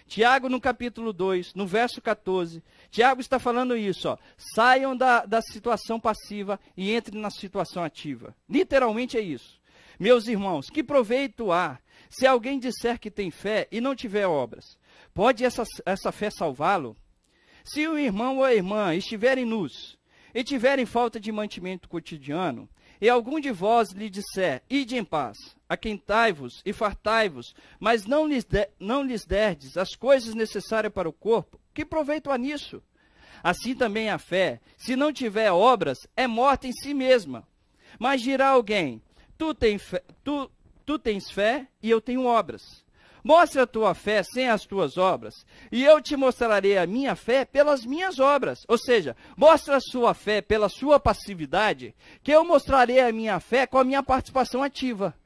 Tiago, no capítulo 2, no verso 14, Tiago está falando isso, ó. Saiam da situação passiva e entrem na situação ativa. Literalmente é isso. Meus irmãos, que proveito há se alguém disser que tem fé e não tiver obras? Pode essa fé salvá-lo? Se o irmão ou a irmã estiverem nus e tiverem falta de mantimento cotidiano, e algum de vós lhe disser, ide em paz, aquentai-vos e fartai-vos, mas não lhes derdes as coisas necessárias para o corpo, que proveito há nisso? Assim também a fé, se não tiver obras, é morta em si mesma. Mas dirá alguém, tu tens fé e eu tenho obras. Mostra a tua fé sem as tuas obras, e eu te mostrarei a minha fé pelas minhas obras. Ou seja, mostra a sua fé pela sua passividade, que eu mostrarei a minha fé com a minha participação ativa.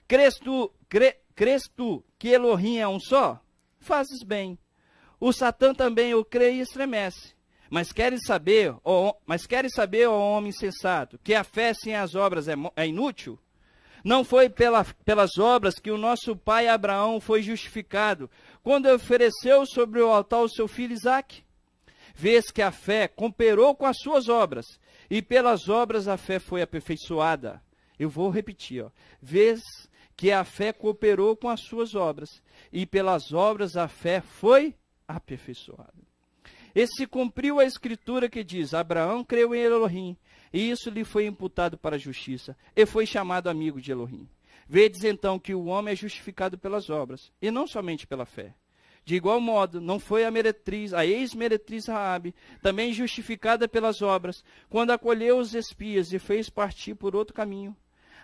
Crês tu que Elohim é um só? Fazes bem. O Satã também o crê e estremece. Mas queres saber, ó homem sensato, que a fé sem as obras é inútil? Não foi pelas obras que o nosso pai Abraão foi justificado, quando ofereceu sobre o altar o seu filho Isaque? Vês que a fé cooperou com as suas obras, e pelas obras a fé foi aperfeiçoada. Eu vou repetir, ó. Vês que a fé cooperou com as suas obras, e pelas obras a fé foi aperfeiçoada. E se cumpriu a escritura que diz, Abraão creu em Elohim, e isso lhe foi imputado para a justiça, e foi chamado amigo de Elohim. Vedes então que o homem é justificado pelas obras, e não somente pela fé. De igual modo, não foi a ex-meretriz Raabe, também justificada pelas obras, quando acolheu os espias e fez partir por outro caminho.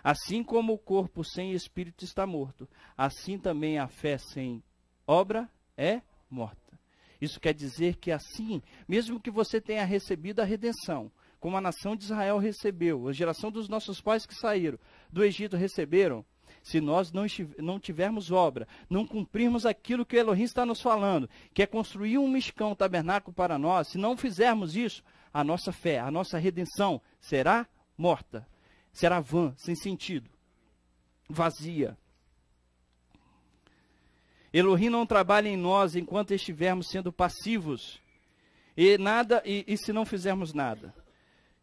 Assim como o corpo sem espírito está morto, assim também a fé sem obra é morta. Isso quer dizer que assim, mesmo que você tenha recebido a redenção, como a nação de Israel recebeu, a geração dos nossos pais que saíram do Egito receberam, se nós não tivermos obra, não cumprirmos aquilo que o Elohim está nos falando, que é construir um mishkan, um tabernáculo para nós, se não fizermos isso, a nossa fé, a nossa redenção será morta, será vã, sem sentido, vazia. Elohim não trabalha em nós enquanto estivermos sendo passivos, e se não fizermos nada.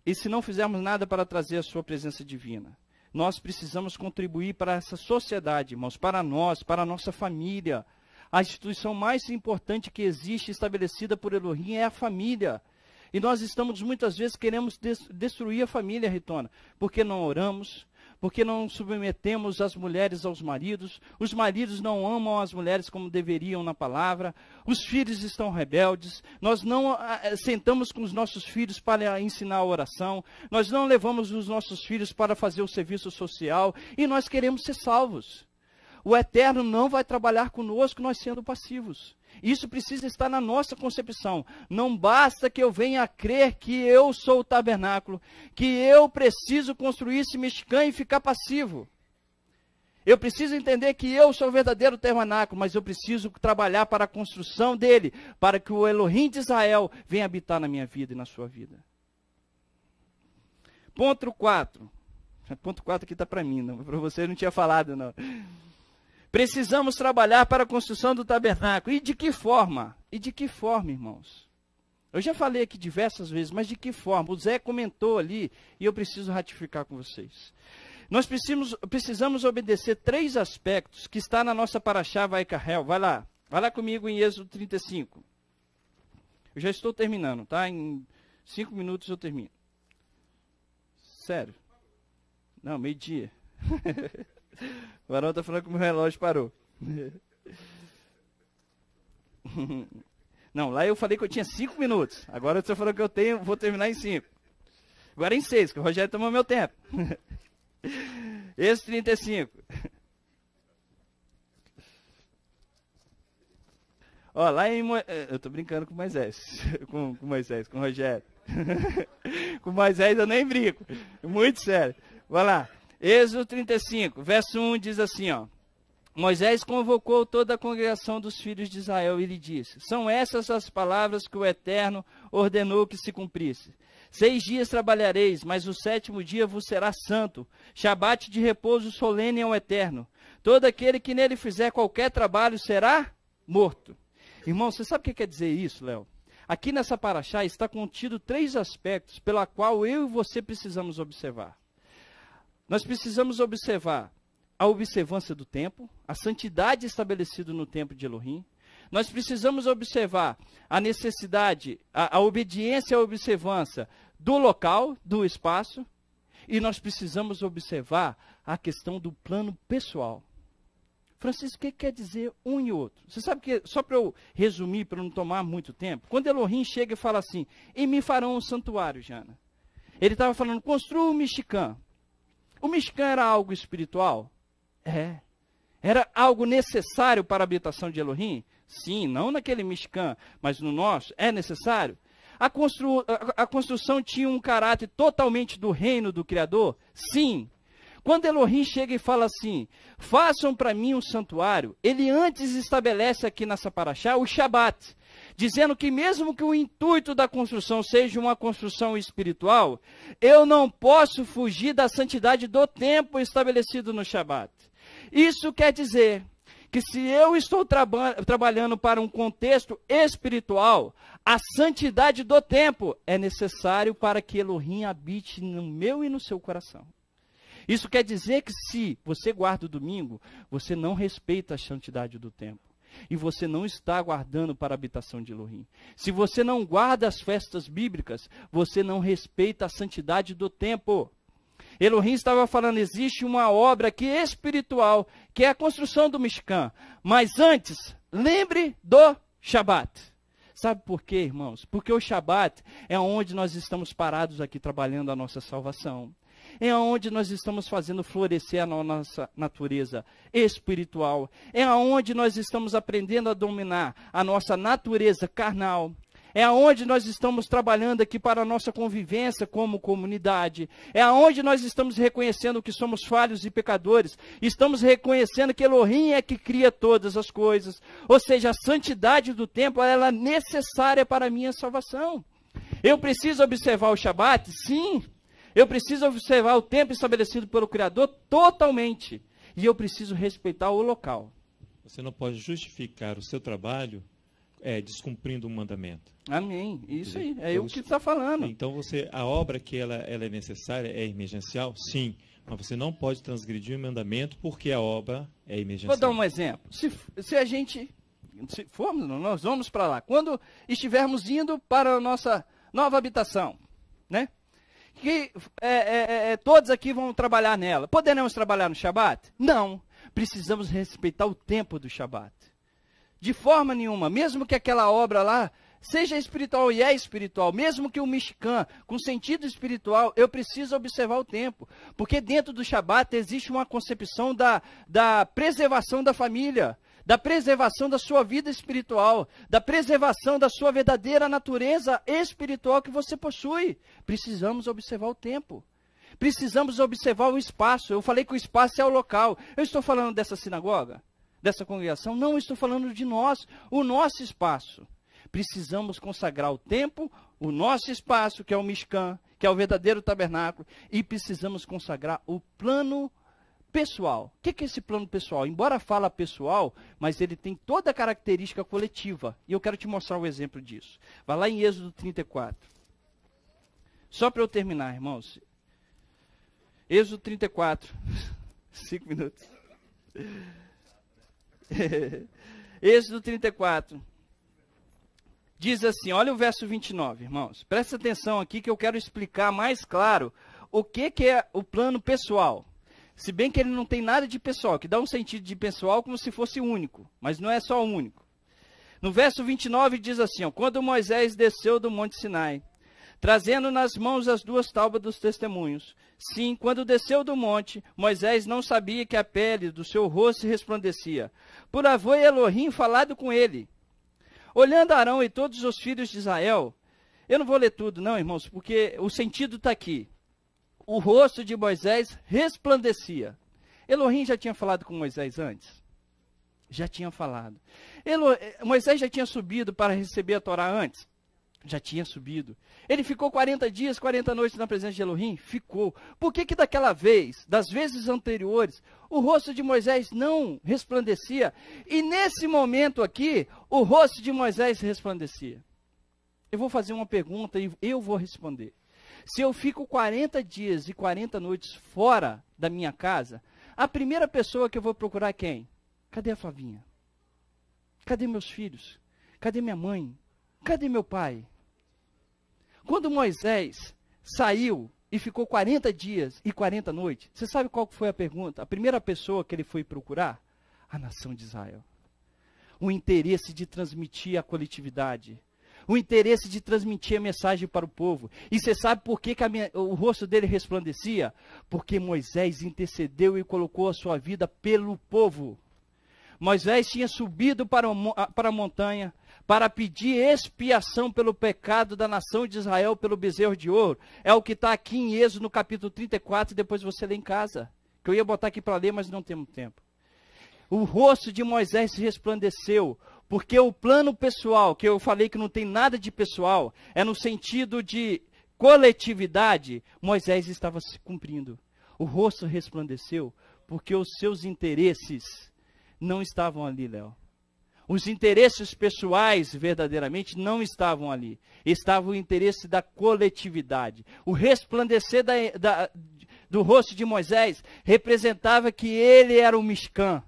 E se não fizermos nada para trazer a sua presença divina, nós precisamos contribuir para essa sociedade, irmãos, para nós, para a nossa família. A instituição mais importante que existe, estabelecida por Elohim, é a família. E nós estamos, muitas vezes, queremos destruir a família, Ritona, porque não oramos, porque não submetemos as mulheres aos maridos, os maridos não amam as mulheres como deveriam na palavra, os filhos estão rebeldes, nós não sentamos com os nossos filhos para ensinar a oração, nós não levamos os nossos filhos para fazer o serviço social, e nós queremos ser salvos. O Eterno não vai trabalhar conosco nós sendo passivos. Isso precisa estar na nossa concepção. Não basta que eu venha a crer que eu sou o tabernáculo, que eu preciso construir esse Mishkan e ficar passivo. Eu preciso entender que eu sou o verdadeiro tabernáculo, mas eu preciso trabalhar para a construção dele, para que o Elohim de Israel venha habitar na minha vida e na sua vida. Ponto 4. Ponto 4 aqui está para mim, não, para você eu não tinha falado, não. Precisamos trabalhar para a construção do tabernáculo. E de que forma? E de que forma, irmãos? Eu já falei aqui diversas vezes, mas de que forma? O Zé comentou ali e eu preciso ratificar com vocês. Nós precisamos obedecer 3 aspectos que está na nossa paraxá Vaikarel. Vai lá comigo em Êxodo 35. Eu já estou terminando, tá? Em 5 minutos eu termino. Sério? Não, meio-dia. O Arão está falando que o meu relógio parou. Não, lá eu falei que eu tinha 5 minutos. Agora eu estou falando que eu vou terminar em 5. Agora em 6, que o Rogério tomou meu tempo. Êxodo 35. Ó, lá em eu estou brincando com Moisés. Com o Rogério. Com Moisés eu nem brinco. Muito sério. Vai lá. Êxodo 35, verso 1 diz assim, ó. Moisés convocou toda a congregação dos filhos de Israel e lhe disse: são essas as palavras que o Eterno ordenou que se cumprisse. 6 dias trabalhareis, mas o 7º dia vos será santo, Shabate de repouso solene ao Eterno. Todo aquele que nele fizer qualquer trabalho será morto. Irmão, você sabe o que quer dizer isso, Léo? Aqui nessa paraxá está contido 3 aspectos pela qual eu e você precisamos observar. Nós precisamos observar a observância do tempo, a santidade estabelecida no tempo de Elohim. Nós precisamos observar a necessidade, a obediência à observância do local, do espaço. E nós precisamos observar a questão do plano pessoal. Francisco, o que quer dizer um e outro? Você sabe que, só para eu resumir, para não tomar muito tempo, quando Elohim chega e fala assim, e me farão um santuário, Jana. Ele estava falando, construa um Mishkan. O Mishkan era algo espiritual? É. Era algo necessário para a habitação de Elohim? Sim, não naquele Mishkan, mas no nosso. É necessário? A construção tinha um caráter totalmente do reino do Criador? Sim. Quando Elohim chega e fala assim, façam para mim um santuário, ele antes estabelece aqui nessa paraxá o Shabat, dizendo que mesmo que o intuito da construção seja uma construção espiritual, eu não posso fugir da santidade do tempo estabelecido no Shabat. Isso quer dizer que se eu estou trabalhando para um contexto espiritual, a santidade do tempo é necessário para que Elohim habite no meu e no seu coração. Isso quer dizer que se você guarda o domingo, você não respeita a santidade do tempo. E você não está guardando para a habitação de Elohim. Se você não guarda as festas bíblicas, você não respeita a santidade do tempo. Elohim estava falando, existe uma obra aqui espiritual, que é a construção do Mishkan. Mas antes, lembre do Shabat. Sabe por quê, irmãos? Porque o Shabat é onde nós estamos parados aqui trabalhando a nossa salvação. É onde nós estamos fazendo florescer a nossa natureza espiritual. É onde nós estamos aprendendo a dominar a nossa natureza carnal. É onde nós estamos trabalhando aqui para a nossa convivência como comunidade. É onde nós estamos reconhecendo que somos falhos e pecadores. Estamos reconhecendo que Elohim é que cria todas as coisas. Ou seja, a santidade do templo ela é necessária para a minha salvação. Eu preciso observar o Shabat? Sim. Eu preciso observar o tempo estabelecido pelo Criador totalmente. E eu preciso respeitar o local. Você não pode justificar o seu trabalho descumprindo um mandamento. Amém. Isso aí. É o que está falando. Então, a obra que ela é necessária, é emergencial? Sim. Mas você não pode transgredir o mandamento porque a obra é emergencial. Vou dar um exemplo. Se a gente... Se formos, nós vamos para lá. Quando estivermos indo para a nossa nova habitação, né? que todos aqui vão trabalhar nela. Poderemos trabalhar no Shabat? Não. Precisamos respeitar o tempo do Shabat. De forma nenhuma, mesmo que aquela obra lá seja espiritual e é espiritual, mesmo que o Mishkan, com sentido espiritual, eu preciso observar o tempo. Porque dentro do Shabat existe uma concepção da preservação da família, da preservação da sua vida espiritual, da preservação da sua verdadeira natureza espiritual que você possui. Precisamos observar o tempo. Precisamos observar o espaço. Eu falei que o espaço é o local. Eu estou falando dessa sinagoga? Dessa congregação? Não, eu estou falando de nós, o nosso espaço. Precisamos consagrar o tempo, o nosso espaço, que é o Mishkan, que é o verdadeiro tabernáculo, e precisamos consagrar o plano pessoal. O que é esse plano pessoal? Embora fala pessoal, mas ele tem toda a característica coletiva. E eu quero te mostrar um exemplo disso. Vai lá em Êxodo 34. Só para eu terminar, irmãos. Êxodo 34. 5 minutos. Êxodo 34. Diz assim, olha o verso 29, irmãos. Presta atenção aqui que eu quero explicar mais claro o que é o plano pessoal. Se bem que ele não tem nada de pessoal, que dá um sentido de pessoal como se fosse único, mas não é só único. No verso 29 diz assim, ó, quando Moisés desceu do Monte Sinai, trazendo nas mãos as 2 tábuas dos testemunhos. Sim, quando desceu do monte, Moisés não sabia que a pele do seu rosto resplandecia, por haver Elohim falado com ele. Olhando Arão e todos os filhos de Israel, eu não vou ler tudo não, irmãos, porque o sentido está aqui. O rosto de Moisés resplandecia. Elohim já tinha falado com Moisés antes? Já tinha falado. Moisés já tinha subido para receber a Torá antes? Já tinha subido. Ele ficou 40 dias, 40 noites na presença de Elohim? Ficou. Por que que daquela vez, das vezes anteriores, o rosto de Moisés não resplandecia? E nesse momento aqui, o rosto de Moisés resplandecia. Eu vou fazer uma pergunta e eu vou responder. Se eu fico 40 dias e 40 noites fora da minha casa, a primeira pessoa que eu vou procurar é quem? Cadê a Flavinha? Cadê meus filhos? Cadê minha mãe? Cadê meu pai? Quando Moisés saiu e ficou 40 dias e 40 noites, você sabe qual foi a pergunta? A primeira pessoa que ele foi procurar? A nação de Israel. O interesse de transmitir a coletividade. O interesse de transmitir a mensagem para o povo. E você sabe por que o rosto dele resplandecia? Porque Moisés intercedeu e colocou a sua vida pelo povo. Moisés tinha subido para a montanha para pedir expiação pelo pecado da nação de Israel pelo bezerro de ouro. É o que está aqui em Êxodo no capítulo 34, depois você lê em casa. Que eu ia botar aqui para ler, mas não temos tempo. O rosto de Moisés resplandeceu, porque o plano pessoal, que eu falei que não tem nada de pessoal, é no sentido de coletividade, Moisés estava se cumprindo. O rosto resplandeceu, porque os seus interesses não estavam ali, Léo. Os interesses pessoais, verdadeiramente, não estavam ali. Estava o interesse da coletividade. O resplandecer do rosto de Moisés representava que ele era o Mishkan.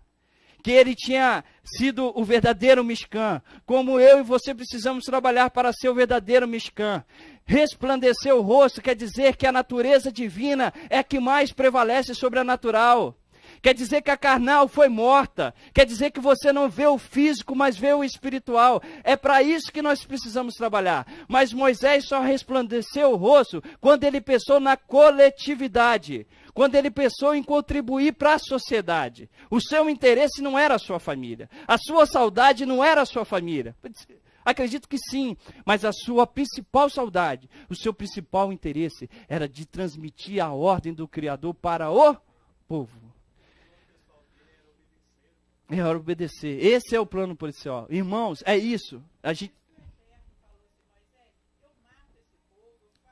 Que ele tinha sido o verdadeiro Mishkan. Como eu e você precisamos trabalhar para ser o verdadeiro Mishkan. Resplandecer o rosto quer dizer que a natureza divina é a que mais prevalece sobre a natural. Quer dizer que a carnal foi morta. Quer dizer que você não vê o físico, mas vê o espiritual. É para isso que nós precisamos trabalhar. Mas Moisés só resplandeceu o rosto quando ele pensou na coletividade. Quando ele pensou em contribuir para a sociedade. O seu interesse não era a sua família. A sua saudade não era a sua família. Acredito que sim, mas a sua principal saudade, o seu principal interesse era de transmitir a ordem do Criador para o povo. É hora de obedecer. Esse é o plano policial. Irmãos, é isso.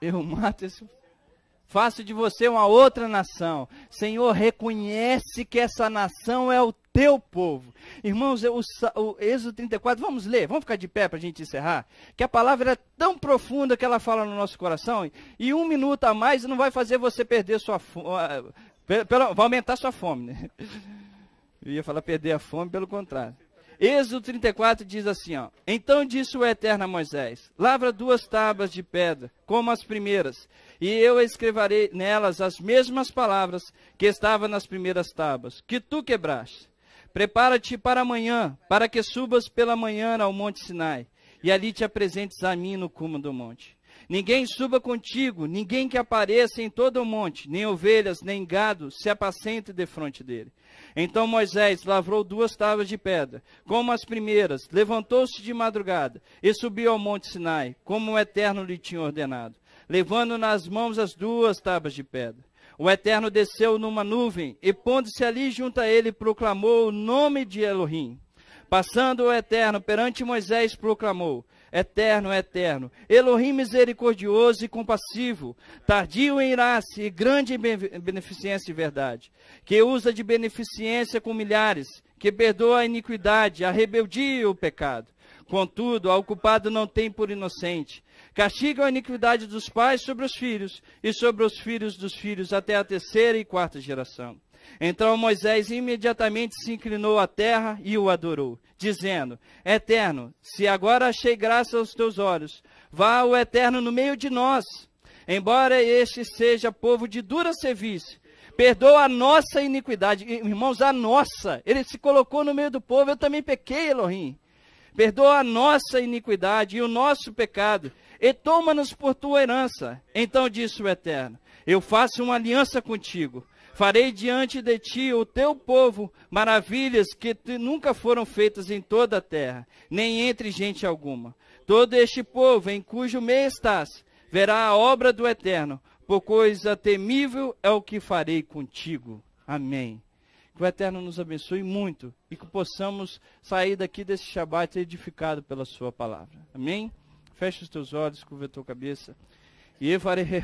Eu mato esse povo. Faço de você uma outra nação. Senhor, reconhece que essa nação é o teu povo. Irmãos, o Êxodo 34, vamos ler, vamos ficar de pé para a gente encerrar. Que a palavra é tão profunda que ela fala no nosso coração. E 1 minuto a mais não vai fazer você perder sua fome. Vai aumentar sua fome, né? Eu ia falar perder a fome, pelo contrário. Êxodo 34 diz assim, ó. Então disse o Eterno a Moisés, lavra 2 tábuas de pedra, como as primeiras, e eu escreverei nelas as mesmas palavras que estavam nas primeiras tábuas, que tu quebraste. Prepara-te para amanhã, para que subas pela manhã ao monte Sinai, e ali te apresentes a mim no cume do monte. Ninguém suba contigo, ninguém que apareça em todo o monte, nem ovelhas, nem gado, se apacente defronte dele. Então Moisés lavrou 2 tábuas de pedra, como as primeiras, levantou-se de madrugada e subiu ao monte Sinai, como o Eterno lhe tinha ordenado, levando nas mãos as 2 tábuas de pedra. O Eterno desceu numa nuvem e, pondo-se ali junto a ele, proclamou o nome de Elohim. Passando o Eterno perante Moisés, proclamou, Eterno, Eterno, Elohim misericordioso e compassivo, tardio em irar-se e grande em beneficência e verdade, que usa de beneficência com milhares, que perdoa a iniquidade, a rebeldia e o pecado. Contudo, ao culpado não tem por inocente. Castiga a iniquidade dos pais sobre os filhos, e sobre os filhos dos filhos até a 3ª e 4ª geração. Então Moisés imediatamente se inclinou à terra e o adorou, dizendo, Eterno, se agora achei graça aos teus olhos, vá o Eterno no meio de nós. Embora este seja povo de dura serviço, perdoa a nossa iniquidade. Irmãos, a nossa. Ele se colocou no meio do povo, eu também pequei, Elohim. Perdoa a nossa iniquidade e o nosso pecado, e toma-nos por tua herança. Então disse o Eterno, eu faço uma aliança contigo. Farei diante de ti, o teu povo, maravilhas que nunca foram feitas em toda a terra, nem entre gente alguma. Todo este povo, em cujo meio estás, verá a obra do Eterno, por coisa temível é o que farei contigo. Amém. Que o Eterno nos abençoe muito e que possamos sair daqui desse Shabat edificado pela sua palavra. Amém? Feche os teus olhos, curva a tua cabeça. E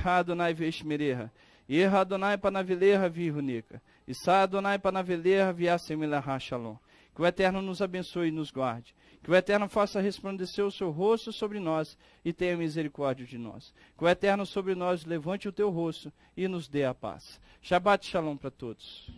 Adonai veshmereha. E Adonai panaveleha virunica. E Sa Adonai panaveleha viasemelaha shalom. Que o Eterno nos abençoe e nos guarde. Que o Eterno faça resplandecer o seu rosto sobre nós e tenha misericórdia de nós. Que o Eterno sobre nós levante o teu rosto e nos dê a paz. Shabbat shalom para todos.